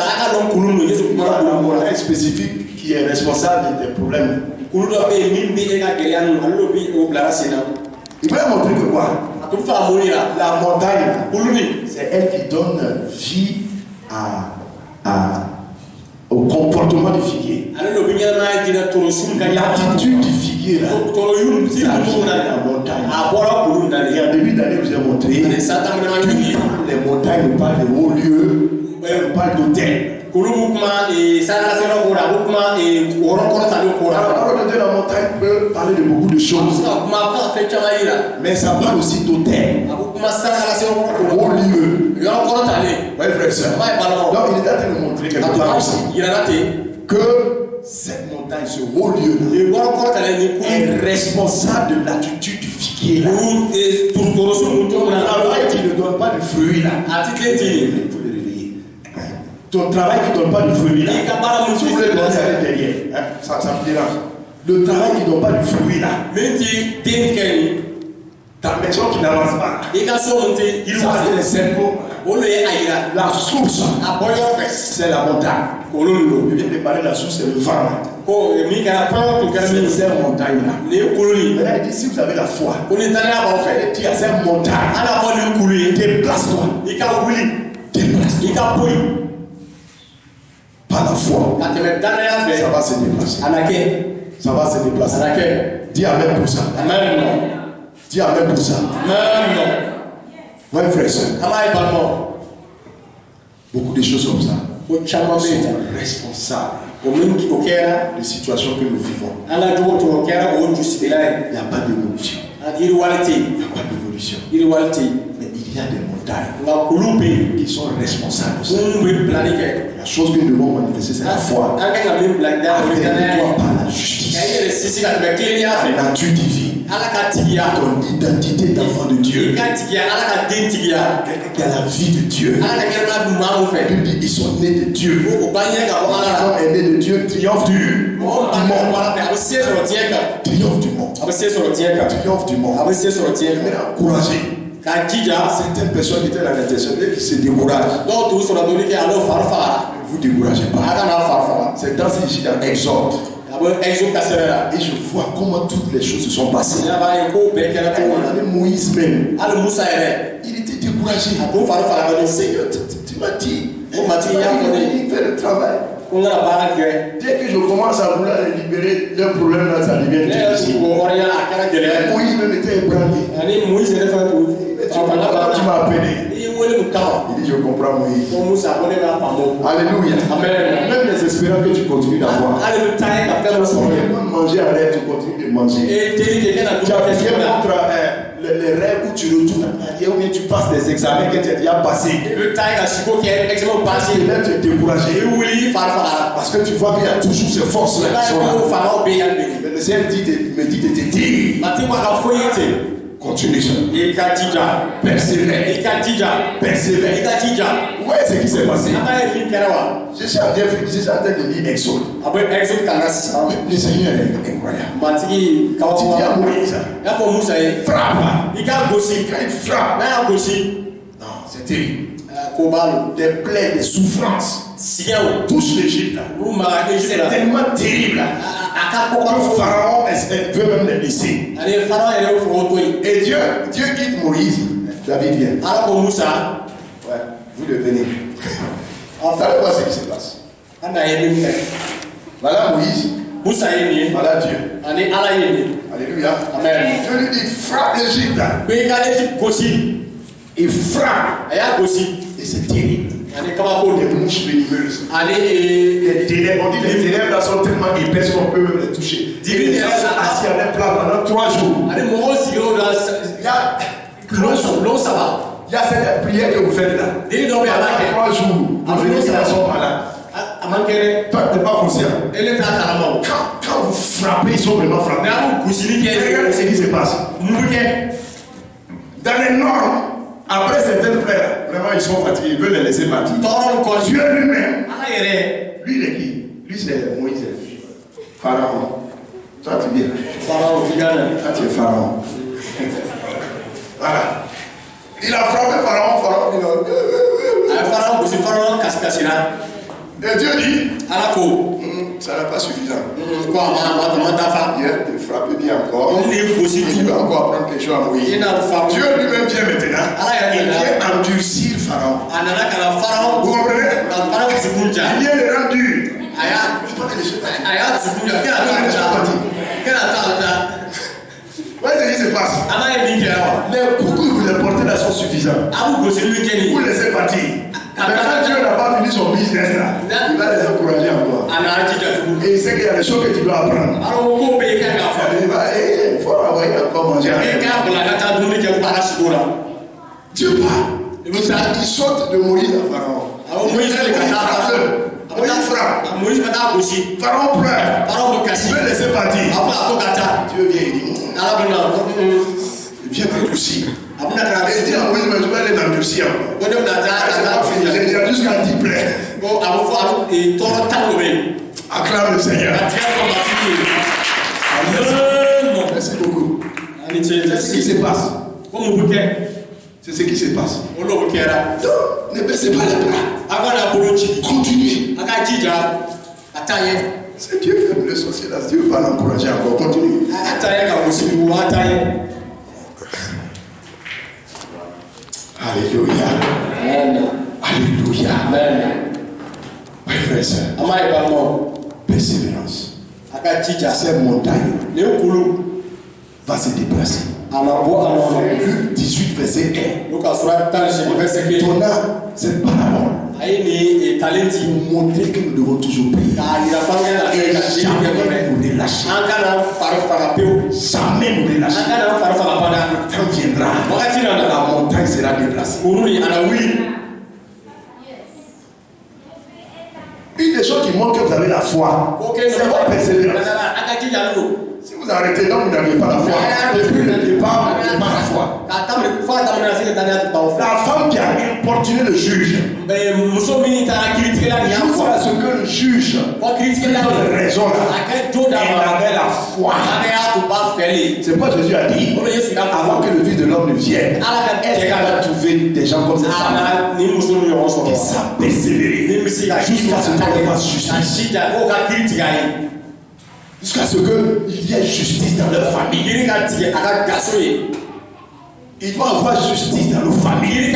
montagne spécifique qui est responsable des problèmes. Il voulait montrer que quoi? La montagne, c'est elle qui donne vie au comportement du figuier. L'attitude du figuier là, la montagne. Et en début d'année, je vous ai montré que les montagnes ne parlent de hauts lieux, elles parlent d'hôtels. La parole de la montagne peut parler de beaucoup de choses, mais ça parle aussi d'hôtels, hauts lieux. Oui, frère et soeur. Donc il est en train de montrer quelque part aussi que cette montagne, ce haut lieu est responsable de l'attitude du figuier là. Ton travail qui ne donne pas de fruits là. Ton travail qui ne donne pas de fruits là. Si vous voulez donner à l'intérieur, ça me dérange. Le travail qui ne donne pas de fruits là. Ta maison qui n'avance pas. Ça c'est les cerveaux. La source, c'est la montagne. Je viens de parler de la source, c'est le vent. C'est cette montagne-là. Maintenant, il dit si vous avez la foi, tu as cette montagne. Déplace-toi. Déplace-toi. Par la foi, ça va se déplacer. Ça va se déplacer. Dis amen pour ça. Dis amen pour ça. Ouais, frère, soeur. Beaucoup de choses comme ça sont responsables des situations que nous vivons. Il n'y a pas d'évolution. Mais il y a des montagnes qui sont responsables aussi. La chose que nous devons manifester, c'est la foi. Avec toi par la justice. La nature divine. Ton identité d'enfant de Dieu. Quelqu'un qui a la vie de Dieu. Ils sont nés de Dieu. L'homme est né de Dieu, triomphe du monde. Triomphe du monde. Triomphe du monde. Je vais encourager certaines personnes qui étaient dans l'intention qui se découragent. Ne vous découragez pas. C'est dans ici dans Exode. Et je vois comment toutes les choses se sont passées. Moïse même, il était découragé. Seigneur, tu m'as dit, il fait le travail. Dès que je commence à vouloir les libérer, leur problème là, ça devient difficile. Moïse même était ébranlé. Tu m'as appelé. Il dit je comprends Moïse. Alléluia. Même les espérants que tu continues d'avoir. Manger à l'air, tu continues de manger. Tu as fait contre les rêves où tu retournes en arrière ou bien tu passes des examens que tu as déjà passés. Et là tu es découragé. Parce que tu vois qu'il y a toujours ces forces-là qui sont là. Mais le Seigneur me dit de te dire. Continue ça. Persévère. Persévère. Vous voyez ce qui s'est passé. Je suis en train de lire Exode. Le Seigneur est incroyable. Tu dis à Moïse, frappe. Quand il frappe, non, c'est terrible. Des plaies, des souffrances touchent l'Égypte. C'est tellement terrible. Le Pharaon veut même les laisser. Et Dieu quitte Moïse. David vient. Ouais, vous devenez. Vous allez voir ce qui se passe. Voilà Moïse. Voilà Dieu. Alléluia. Amen. Dieu lui dit frappe l'Égypte. Il frappe. Et c'est terrible. Des mouches venimeuses. Les ténèbres, on dit les ténèbres là sont tellement épaisses qu'on peut même les toucher. Et les gens sont assis à leur plat pendant 3 jours. Il y a cette prière que vous faites là. Pendant 3 jours, vous venez qu'ils sont malades. Toi, tu n'es pas conscient. Quand quand vous frappez, ils sont vraiment frappés. Regardez ce qui se passe. Dans les normes, après certaines plaies, vraiment ils sont fatigués, ils veulent les laisser partir. Dieu lui-même, lui il est qui? Lui c'est Moïse, Pharaon. Toi tu dis Pharaon, toi tu es Pharaon. Voilà. Il a frappé Pharaon, Pharaon dit non. Et Dieu dit, ça n'est pas suffisant. Viens te frapper bien encore. Tu vas encore apprendre quelque chose à Moïse. Dieu lui-même vient maintenant. Il vient endurcir Pharaon. Vous comprenez? Il vient le rendre dur. Voyez ce qui se passe. Les coups que vous les portez là sont suffisants. Vous laissez partir. Mais quand Dieu n'a pas fini son business là, il va les encourager encore. Et il sait qu'il y a des choses que tu dois apprendre. Il faut avoir encore manger. Dieu part. Il saute de Moïse à Pharaon. Moïse frappe. Pharaon pleure. Il veut laisser partir. Dieu vient et dit, viens t'endurcir. Il dit à Moïse, mais je vais aller t'endurcir. Il y a jusqu'à 10 plaies. Acclame le Seigneur. Merci beaucoup. C'est ce qui se passe. C'est ce qui se passe. Donc, ne baissez pas les bras. Continuez. C'est Dieu qui fait le sorcier là. Dieu va l'encourager encore. Continuez. Alléluia. Amen. Alléluia. Amen. Mes frères et sœurs, persévérance. Cette montagne va se déplacer. Luc 18, verset 1. Donna cette parabole pour montrer que nous devons toujours prier. Et jamais nous relâcher. Jamais nous relâcher. Le temps viendra. La montagne sera déplacée. Une des choses qui montre que vous avez la foi, c'est votre persévérance. Si vous arrêtez là, vous n'avez pas la foi. Depuis le départ, vous n'avez pas la foi. La femme qui a importuné le juge, jusqu'à ce que le juge donne raison là, elle avait la foi. C'est pourquoi Jésus a dit, avant que le Fils de l'homme ne vienne, est-ce qu'elle va trouver des gens comme cette femme qui savent persévérer jusqu'à ce qu'elle fasse justice. Jusqu'à ce qu'il y ait justice dans leur famille. Il doit y avoir justice dans nos familles.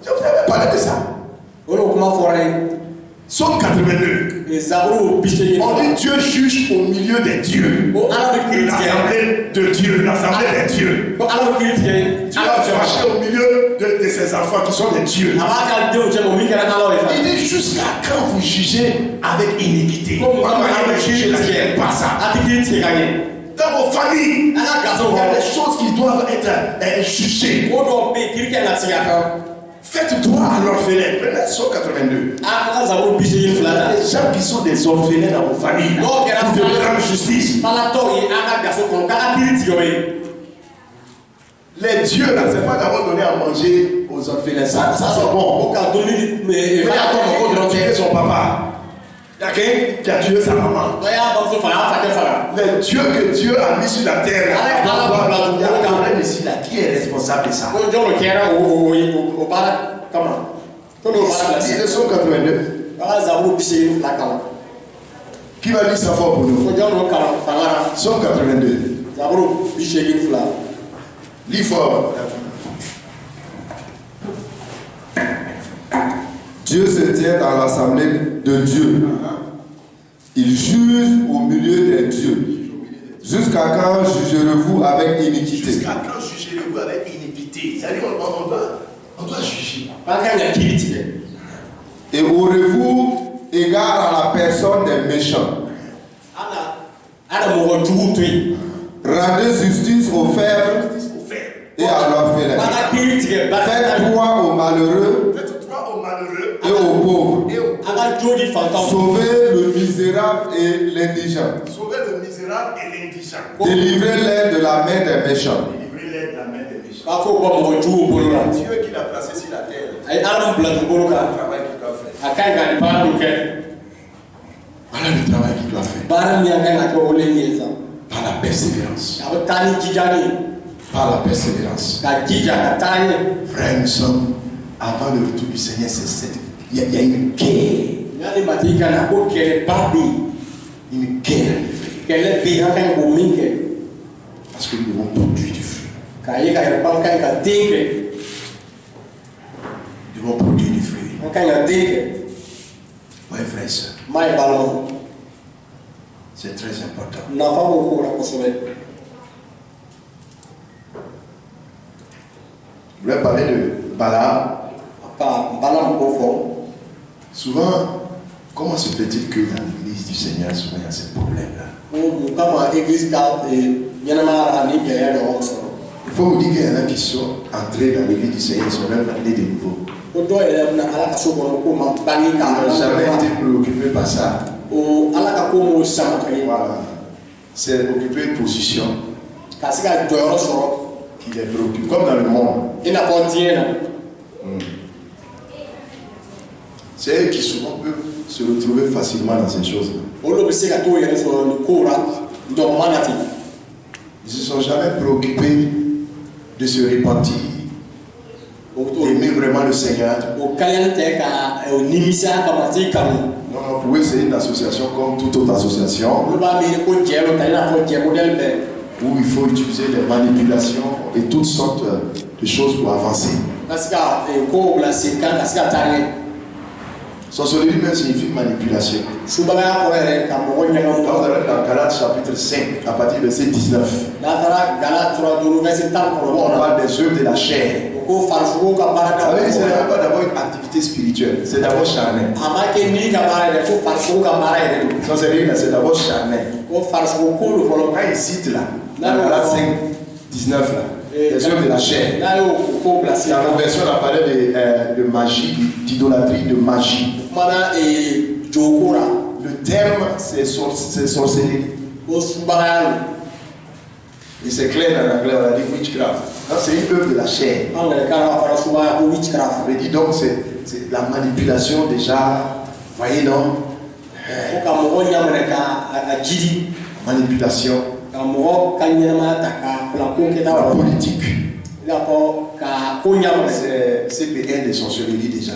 Je vous avais parlé de ça. Psaume 82. On dit Dieu juge au milieu des dieux. L'assemblée de Dieu, l'assemblée des dieux. Dieu va fâcher au milieu de ses enfants qui sont des dieux. Il dit jusqu'à quand vous jugez avec iniquité. Dans vos familles, il y a des choses qui doivent être jugées. Faites droit à l'orphelin. Prenez Psaume 82. Les gens qui sont des orphelins dans vos familles, vous devez rendre justice. Les dieux, là, c'est pas d'abord donner à manger aux orphelins. Ça c'est bon. Mais quand on a tué son papa, il y a quelqu'un qui a tué sa maman. Les dieux que Dieu a mis sur la terre, il y a un problème ici, là, qui est responsable de ça? C'est le Psaume 82. Qui va lire ça fort pour nous? Psaume 82. Lis fort. Dieu se tient dans l'assemblée de Dieu. Il juge au milieu des dieux. Jusqu'à quand jugerez-vous avec iniquité? Jusqu'à quand jugerez-vous avec iniquité? C'est-à-dire on doit juger. Et aurez-vous égard à la personne des méchants? Rendez justice aux faibles et à l'orphelin. Faites droit aux malheureux et aux pauvres. Sauvez le misérable et l'indigent. Sauvez le misérable et l'indigent. Délivrez-les de la main des méchants. Délivrez-les de la main des méchants. Dieu qui l'a placé sur la terre. ay alam bla du bolo Voilà ka le travail qu'il doit faire. akai ga ni ba do ke Voilà le travail qu'il doit faire. bara mi akai ga ko le ni za Par la persévérance. ka ba tani jijani Par la persévérance. ka jija ka tani Frères, nous sommes avant le retour du Seigneur. Il y a une guerre. yani matika na ko kele babi Une guerre. kele bi akai ko minke Parce que nous devons produire du fruit. ka ye ka ba kai ka tinke Nous devons produire du fruit. akai ga tinke Oui, frères et sœurs. mai balon C'est très important. na fa ko ko ra ko sobe Je voulais parler de Balaam. ka balam ko fo Souvent, comment se fait-il que dans l'église du Seigneur, souvent il y a ces problèmes-là? ko kama église ka yana ma ani ke ya do so Il faut vous dire qu'il y en a qui sont entrés dans l'église du Seigneur, ils sont même nés de nouveau. ko do ele na ala ka so ko ko ma bangi Ils ka n'ont jamais été préoccupés par ça. o ala ka ko mo sama ka ye Voilà. C'est occuper une position ka se ka jɔyɔrɔ sɔrɔ qui les préoccupe, comme dans le monde. i n'a fɔ diɲɛ na C'est eux qui souvent peuvent se retrouver facilement dans ces choses-là. olu bɛ se ka t'o yɛrɛ sɔrɔ nin kow la dɔgɔma na ten Ils ne se sont jamais préoccupés de se repentir, o bɛ t'o d'aimer vraiment le Seigneur. o kaliyani tɛ ka nimisa ka mati kanu Non, non, pour eux, c'est une association comme toute autre association olu b'a miiri ko jɛ dɔ ta i n'a fɔ jɛ modèle bɛɛ où il faut utiliser des manipulations et toutes sortes de choses pour avancer. ka se ka kow bila sen kan ka se ka taa ɲɛ Sorcellerie même signifie manipulation. subagaya kɔrɔ yɛrɛ ka mɔgɔ ɲagamu Quand vous allez dans Galates chapitre 5, à partir du verset 19, n'a taara gala tura duuru verset tan on kɔnɔ parle des œuvres de la chair. o ko farisogo ka baara Vous savez, ka ce n'est pas d'abord une activité spirituelle, c'est d'abord charnel. a ma kɛ ni ka baara yɛrɛ fo farisogo ka baara yɛrɛ don Sorcellerie, là, c'est d'abord charnel. ko farisogo ko do fɔlɔ Quand il cite là, dans Galates 5, 19, là, les œuvres de la chair. n'a y'o ko bila sen Dans kan nos versions, on a parlé de magie, d'idolâtrie, de magie. kumana joko la Le terme, c'est sorcellerie. o subagaya Et c'est clair dans l'anglais, on a dit witchcraft. Donc, c'est une œuvre de la chair. lo an yɛrɛ kan ka fara subagaya ko witchcraft On dit donc, c'est la manipulation déjà. Voyez donc, ko ka mɔgɔ ɲaminɛ ka a jidi manipulation, ka mɔgɔ ka ɲɛnamaya ta ka bila ko kɛta la la politique. i n'a fɔ ka ko ɲaminɛ C'est CPN de sorcellerie déjà.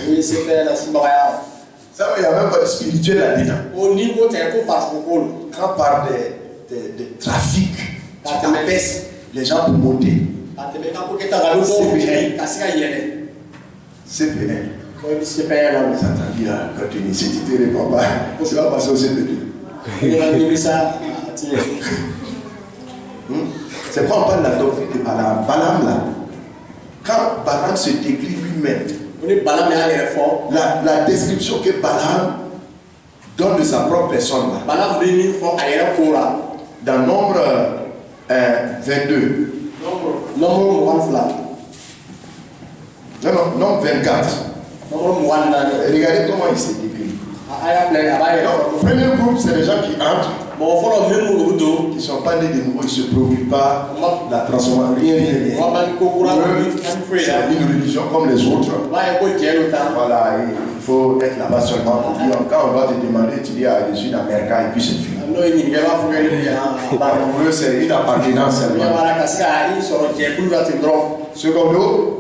o ye sefɛ la subagaya Ça, il n'y a même pas de spirituel là-dedans. o ni ko tɛ ko farisogo ko lo Quand on parle de trafic, tu t'abaisses les gens pour monter. ka tɛmɛ ka ko kɛta ka do dɔw bi ka se ka yɛlɛ CPN. o ye sefɛ la Ça t'a dit, quand tu dis, si tu te réponds pas, tu vas passer au CPN. i ka nimisa a ti yɛ C'est pourquoi on parle de la doctrine de Balaam. Balaam là, quand Balaam se décrit lui-même, o ni bana min y'a yɛrɛ fɔ la description que Balaam donne de sa propre personne là, bana min bɛ min fɔ a yɛrɛ ko la dans Nombre 22, nɔmɔrɔ mugan fila non, Nombre 24, nɔmɔrɔ mugan naani regardez comment il se décrit. a y'a filɛ a b'a yɛrɛ Donc, fɔ le premier groupe, c'est les gens qui entrent, mɔgɔ fɔlɔ min b'olu don qui ne sont pas nés de nouveau, ils ne se préoccupent pas de la transformation, rien. mɔgɔ b'a ko kura Eux, an foyi la c'est une religion comme les autres. o b'a ye ko jɛ do ta Voilà, il faut être là-bas seulement pour dire, quand on va te demander, tu dis, ah, je suis d'Amérique, et puis c'est fini. n'o ye ɲininka i b'a fɔ k'ale de yan a b'a dɔn Pour eux, c'est une appartenance ɲɛ seulement. b'a la ka se ka i sɔrɔ jɛkulu la ten dɔrɔn Secondo,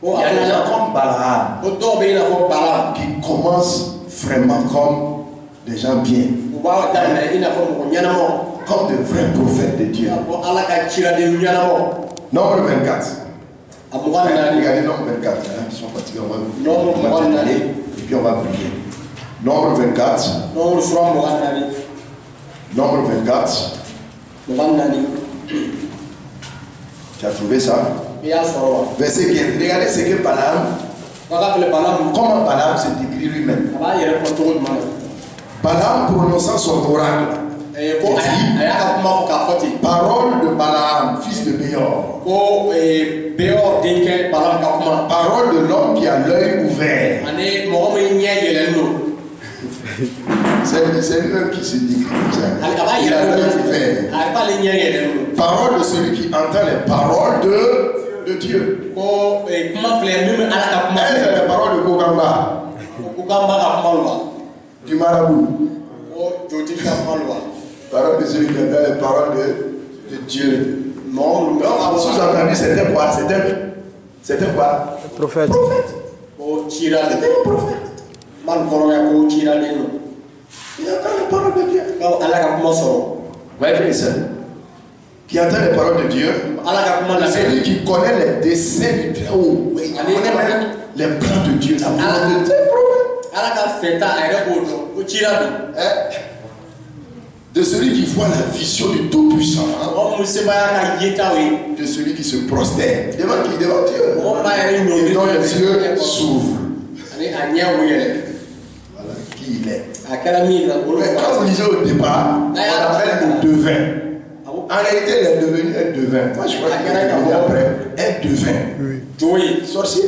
ko il y a a des gens nana comme Balaam ko dɔw bɛ i n'a fɔ bala qui commencent vraiment comme des gens bien, u b'a daminɛ i n'a fɔ mɔgɔ ɲɛnamaw comme de vrais prophètes de i Dieu. n'a fɔ ala ka ciraden ɲɛnamaw Nombre 24. a mugan ni naani Regardez Nombre 24. Il y en a qui sont fatigués, Nombre on va 24. aller, et puis on va prier. Nombre 24. nɔmɔrɔ sura mugan ni naani Nombre 24. mugan ni naani Tu as trouvé ça? i y'a sɔrɔ wa Verset 15. Regardez ce que Balaam, ko a ka filɛ bala mun comment Balaam se décrit lui-même. a b'a yɛrɛ fɔ cogo jumɛn na Balaam prononçant son oracle. ko a y'a ka kuma fɔ k'a fɔ ten Parole de Balaam, fils de Béor. ko bɛɛ denkɛ bala ka kuma Parole de l'homme qui a l'œil ouvert. ani mɔgɔ min ɲɛ yɛlɛ C'est lui-même qui se décrit comme ça. Il a l'œil ouvert. Parole de celui qui entend les paroles de Dieu. Les paroles de Kogamba. Du marabout. Parole de celui qui entend les paroles de Dieu. Non, sous-entendu, c'était quoi? C'était quoi? Prophète. C'était un prophète. Il entend les paroles de Dieu. Ouais, frère et sœur. Qui entend les paroles de Dieu. C'est celui qui connaît les desseins du Très-Haut. Il connaît même les plans de Dieu. La volonté de Dieu. De celui qui voit la vision du Tout-Puissant. De celui qui se prosterne. Devant qui? Devant Dieu. Et dont les yeux s'ouvrent. Voilà qui il est. Mais quand vous lisez au départ, on appelle le devin. En réalité, il est devenu un devin. Moi, je crois qu'il est devenu après un devin. Sorcier.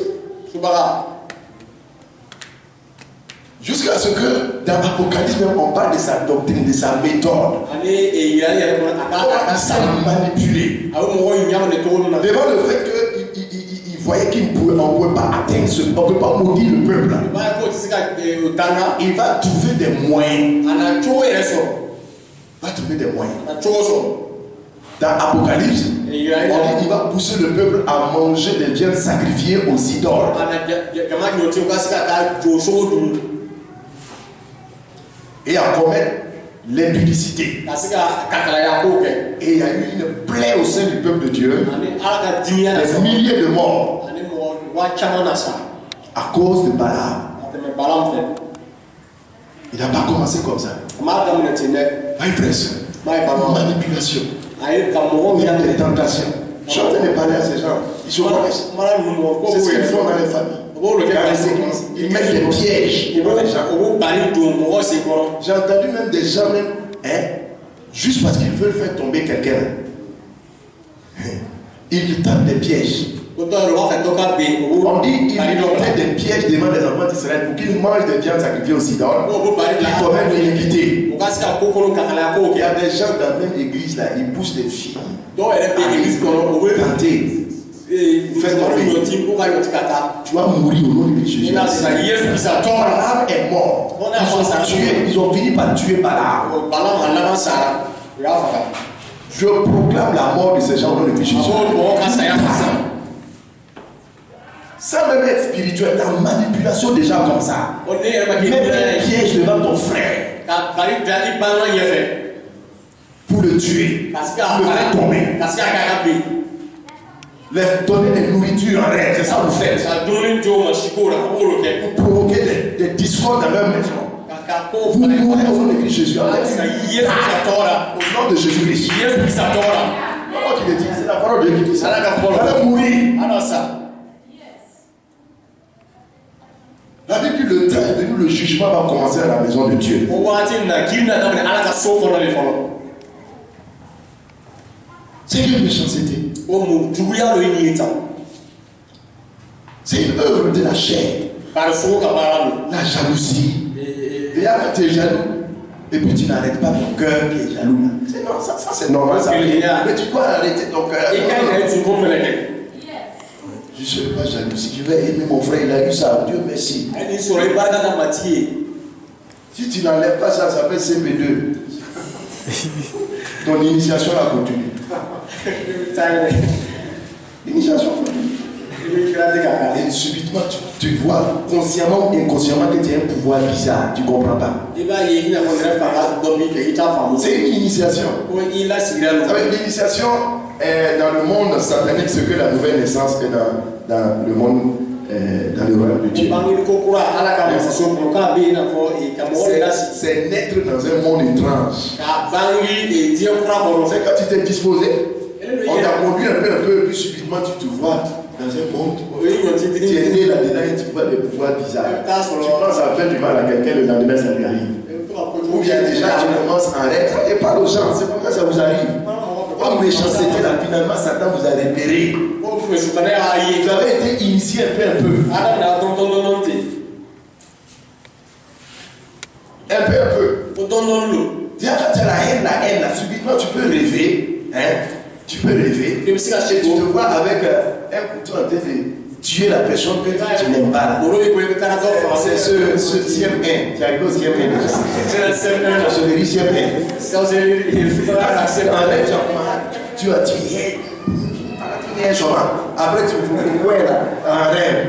Jusqu'à ce que dans l'Apocalypse, on parle de sa doctrine, de sa méthode. Il s'est manipulé. Devant le fait qu'il voyait qu'on ne pouvait pas atteindre on ne peut pas maudire le peuple. Il va trouver des moyens. Dans l'Apocalypse, il va pousser le peuple à manger des viandes sacrifiées aux idoles. Et à commettre l'impudicité. Et il y a eu une plaie au sein du peuple de Dieu. Des milliers de morts. À cause de Balaam. Il n'a pas commencé comme ça. Manipulation. Il y a des tentations. Je suis en train de parler à ces gens. Ils se connaissent. C'est ce qu'ils font dans les familles. Dans les églises, ils mettent des pièges pour les gens. J'ai entendu même des gens, juste parce qu'ils veulent faire tomber quelqu'un, ils tentent des pièges. On dit qu'ils mettent des pièges devant les enfants d'Israël pour qu'ils mangent des viandes sacrifiées aux idoles. Ils commettent l'iniquité. Il y a des gens dans la même église là, ils poussent des filles. Tenter. Tu vas mourir au nom de Jésus. Balaam est mort. Ils ont fini par tuer Balaam. Je proclame la mort de ces gens au nom de Jésus. Sans même être spirituel, la manipulation déjà comme ça. Mettre un piège devant ton frère pour le tuer, pour le faire tomber. Les donner des nourritures en rêve, c'est ça que vous faites. Vous provoquez des discours dans leur maison. Vous mourrez au nom de Jésus. Au nom de Jésus-Christ. Comment tu le dis? C'est la parole de Dieu qui dit ça. Vous allez mourir. La Bible dit le temps est venu, le jugement va commencer à la maison de Dieu. C'est une méchanceté. C'est une œuvre de la chair. La jalousie. Déjà quand tu es jaloux, et puis tu n'arrêtes pas ton cœur qui est jaloux. Non, ça c'est normal. Ça. Mais tu dois arrêter ton cœur. Je ne serai pas jaloux. Si je vais aimer mon frère, il a eu ça. Dieu merci. Si tu n'enlèves pas ça, ça s'appelle CP2. Ton initiation a continué. L'initiation continue. Et subitement, tu vois consciemment ou inconsciemment que tu as un pouvoir bizarre. Tu ne comprends pas. C'est une initiation. L'initiation est dans le monde satanique ce que la nouvelle naissance est dans le monde, dans le royaume de Dieu. C'est naître dans un monde étrange. C'est quand tu t'es disposé, on t'a conduit un peu, et puis subitement tu te vois dans un monde. Tu es né là-dedans et tu vois des pouvoirs bizarres. Tu penses à faire du mal à quelqu'un, le lendemain ça lui arrive. Ou bien déjà tu commences en règle et parle aux gens, c'est pourquoi ça vous arrive. Comme méchanceté là, finalement Satan vous a repéré. Vous avez été initié un peu. Un peu. Viens, quand tu as la haine, là, subitement tu peux rêver. Hein? Tu peux rêver. Et tu te vois avec un couteau en train de tuer la personne que tu n'aimes pas. C'est ce 10e haine. Tu arrives au 10e haine déjà. C'est le 10e haine. Tu as dit, après tu me fais là, en rêve.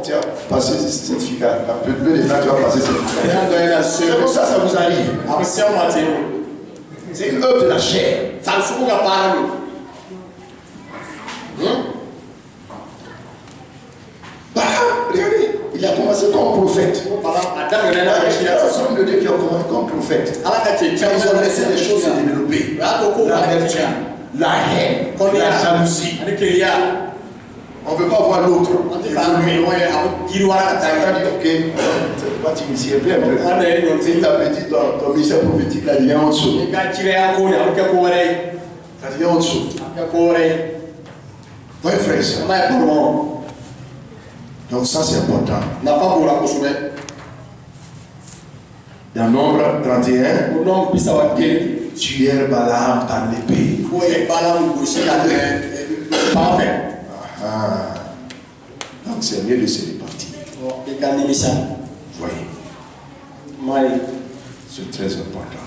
Tiens, passez ce certificat. Un peu de temps, tu vas passer ce certificat. C'est comme ça vous arrive. C'est une œuvre de la chair. Regardez, il a commencé comme prophète. L'ensemble de Dieu qui a commencé comme prophète. Ils ont laissé les choses se développer. La vertu, la haine, la jalousie. On ne veut pas voir l'autre. Il dit, ok, c'est pas t'initier un peu. Si tu avais dit ton ministère prophétique, là, il y a autre chose. Ça devient autre chose. Oui, frère. Donc ça, c'est important. Dans Nombre 31, tuèrent Balaam par l'épée. Donc c'est mieux de se répartir. Voyez. C'est très important.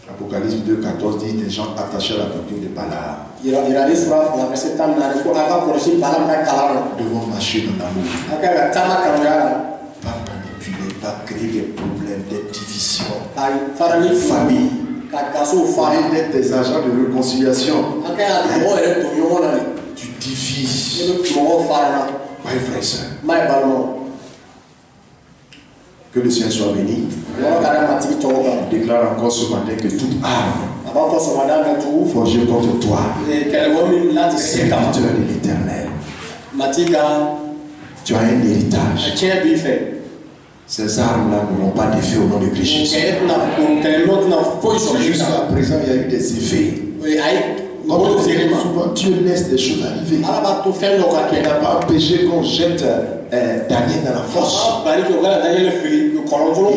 Apocalypse 2,14 dit des gens attachés à la doctrine de Balaam devant marcher dans l'amour. Pas manipuler, pas créer des problèmes, des divisions, des familles. D'être des agents de réconciliation. Tu divises. Oui, frère et soeur. Que le Seigneur soit béni. Je déclare encore ce matin que toute arme forgée contre toi est serviteur de l'Éternel. Tu as un héritage. Ces armes-là n'auront pas d'effet au nom de Christ Jésus. Jusqu'à présent, il y a eu des effets. Souvent, Dieu laisse des choses arriver. Il n'a pas empêché qu'on jette Daniel dans la fosse. Il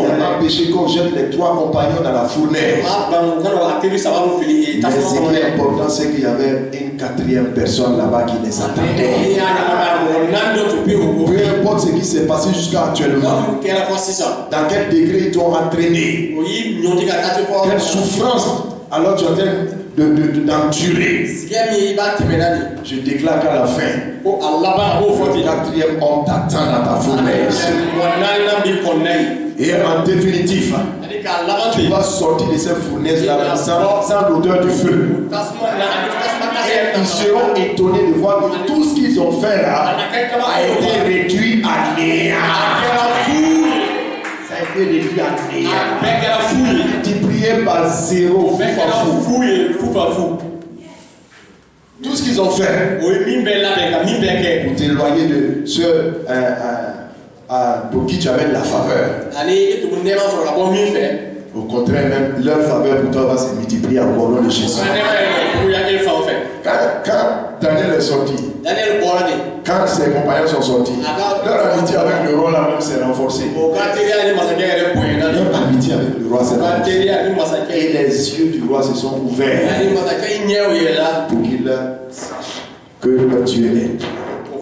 n'a pas empêché qu'on jette les 3 compagnons dans la fournaise. Mais ce qui est important, c'est qu'il y avait une 4e personne là-bas qui les attendait. Peu importe ce qui s'est passé jusqu'à actuellement, dans quel degré ils t'ont entraîné, quelle souffrance, alors tu es en train d'endurer. Je déclare qu'à la fin, le 4e homme t'attend dans ta fournaise. Et en définitif, tu vas sortir de cette fournaise-là sans l'odeur du feu. Et ils seront étonnés de voir que tout ce qu'ils ont fait là a été réduit à néant. Ça a été réduit à néant. Multiplié par 0. Tout ce qu'ils ont fait pour t'éloigner de ceux pour qui tu avais de la faveur. Au contraire, même leur faveur pour toi va se multiplier encore au nom de Jésus. Quand Daniel est sorti, quand ses compagnons sont sortis, leur amitié avec le roi là même s'est renforcée. Leur amitié avec le roi s'est renforcée. Et les yeux du roi se sont ouverts pour qu'il sache que Dieu est.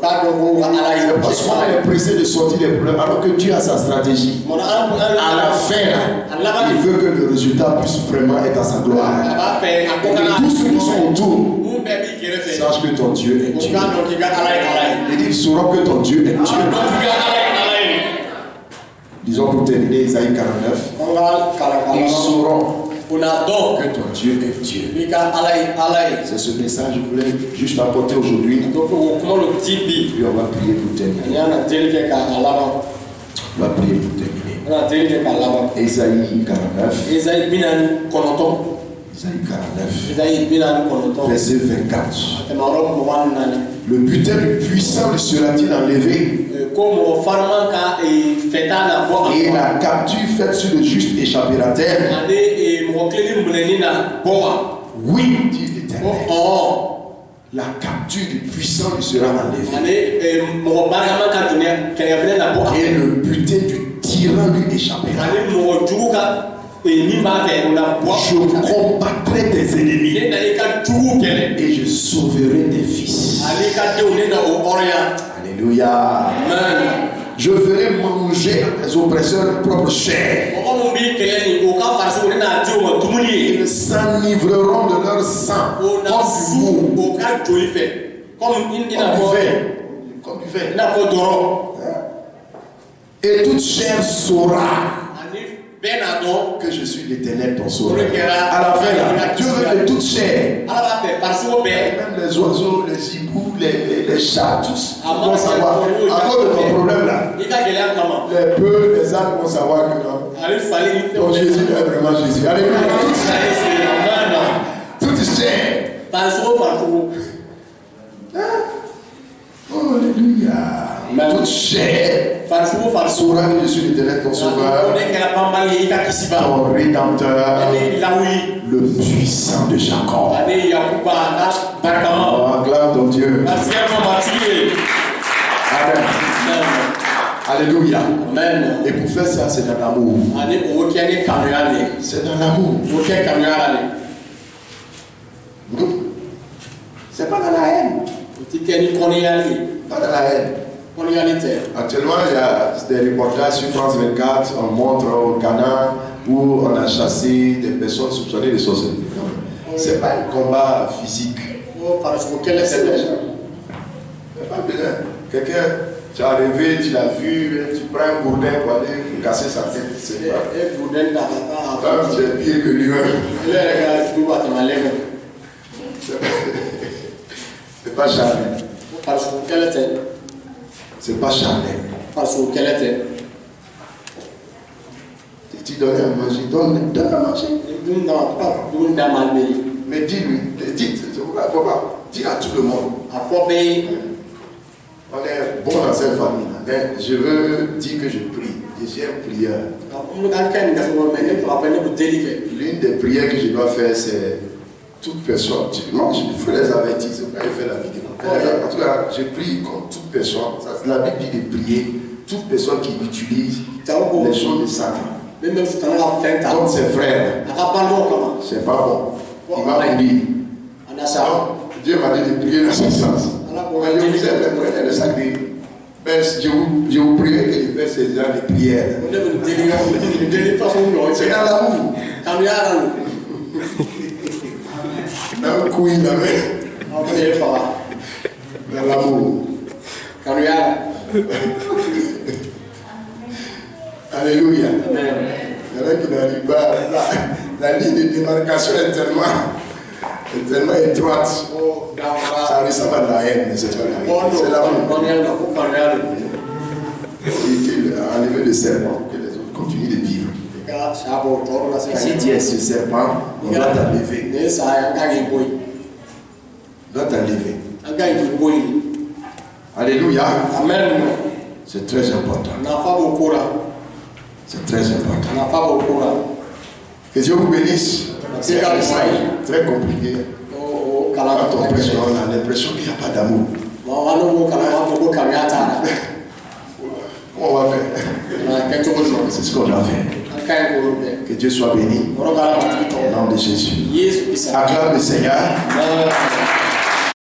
Parce qu'on est pressé de sortir des problèmes alors que Dieu a sa stratégie. À la fin, il veut que le résultat puisse vraiment être à sa gloire. Et que tous ceux qui sont autour sachent que ton Dieu est Dieu. Ils sauront que ton Dieu est Dieu. Disons pour terminer Isaïe 49. Ils sauront que ton Dieu est Dieu. C'est ce message que je voulais juste apporter aujourd'hui. Puis on va prier pour terminer. On va prier pour terminer. Isaïe 49. Isaïe 49. Verset 24. Le butin du puissant lui sera-t-il enlevé? Et la capture faite sur le juste échappera-t-elle? Oui, dit l'Éternel. La capture du puissant lui sera enlevée. Et le butin du tyran lui échappera. Je combattrai tes ennemis et je sauverai tes fils. Alléluia. Amen. Je ferai manger à tes oppresseurs leur propre chair. Ils s'enivreront de leur sang comme du vin. Et toute chair saura que je suis l'Éternel ton sauveur. À la fin, là, Dieu veut que toute chair, même les oiseaux, les hiboux, les chats, tous vont savoir. À cause de ton problème là, les bœufs, les ânes vont savoir que non. Donc Jésus est vraiment Jésus. Alléluia. Toute chair. Alléluia. Toute chair saura que je suis l'Éternel ton sauveur, ton rédempteur, le puissant de Jacob. Acclame ton Dieu. Amen. Alléluia. Amen. Et pour faire ça, c'est dans l'amour. C'est dans l'amour. C'est pas dans la haine. Pas dans la haine. Actuellement, il y a des reportages sur France 24, on montre au Ghana où on a chassé des personnes soupçonnées de sorcellerie. C'est pas un combat physique. C'est pas besoin. Quelqu'un, tu as rêvé, tu l'as vu, tu prends un gourdin pour aller casser sa tête. C'est pas. Comme tu es pire que lui. C'est pas charnel. C'est pas charnel. Tu donnes à manger, donne à manger. Mais dis-lui, dis à tout le monde. On est bon dans cette famille. Mais je veux dire que je prie. J'ai une prière. L'une des prières que je dois faire, c'est toute personne. Non, il faut les avertir. C'est pas faire la vidéo. En tout cas, je prie contre toute personne. La Bible dit de prier. Toute personne qui utilise les choses de Satan. Comme ses frères. C'est pas bon. Il va mourir. Dieu m'a dit de prier dans ce sens. Mais je vous ai fait le sacré. Mais je vous prie que je fasse ces gens de prière. C'est dans l'amour. Dans le couille, dans l'amour. Alléluia. Il y en a qui n'arrivent pas. La ligne de démarcation est tellement étroite. Ça ressemble à la haine, mais c'est pas la haine. C'est l'amour. Il a enlevé le serpent pour que les autres continuent de vivre. Si tu es ce serpent, on doit t'enlever. Doit t'enlever. Alléluia. Amen. C'est très important. C'est très important. Que Dieu vous bénisse. C'est très compliqué. Quand on prêche, on a l'impression qu'il n'y a pas d'amour. On va faire. C'est ce qu'on a fait. Que Dieu soit béni. Au nom de Jésus. Acclame le Seigneur.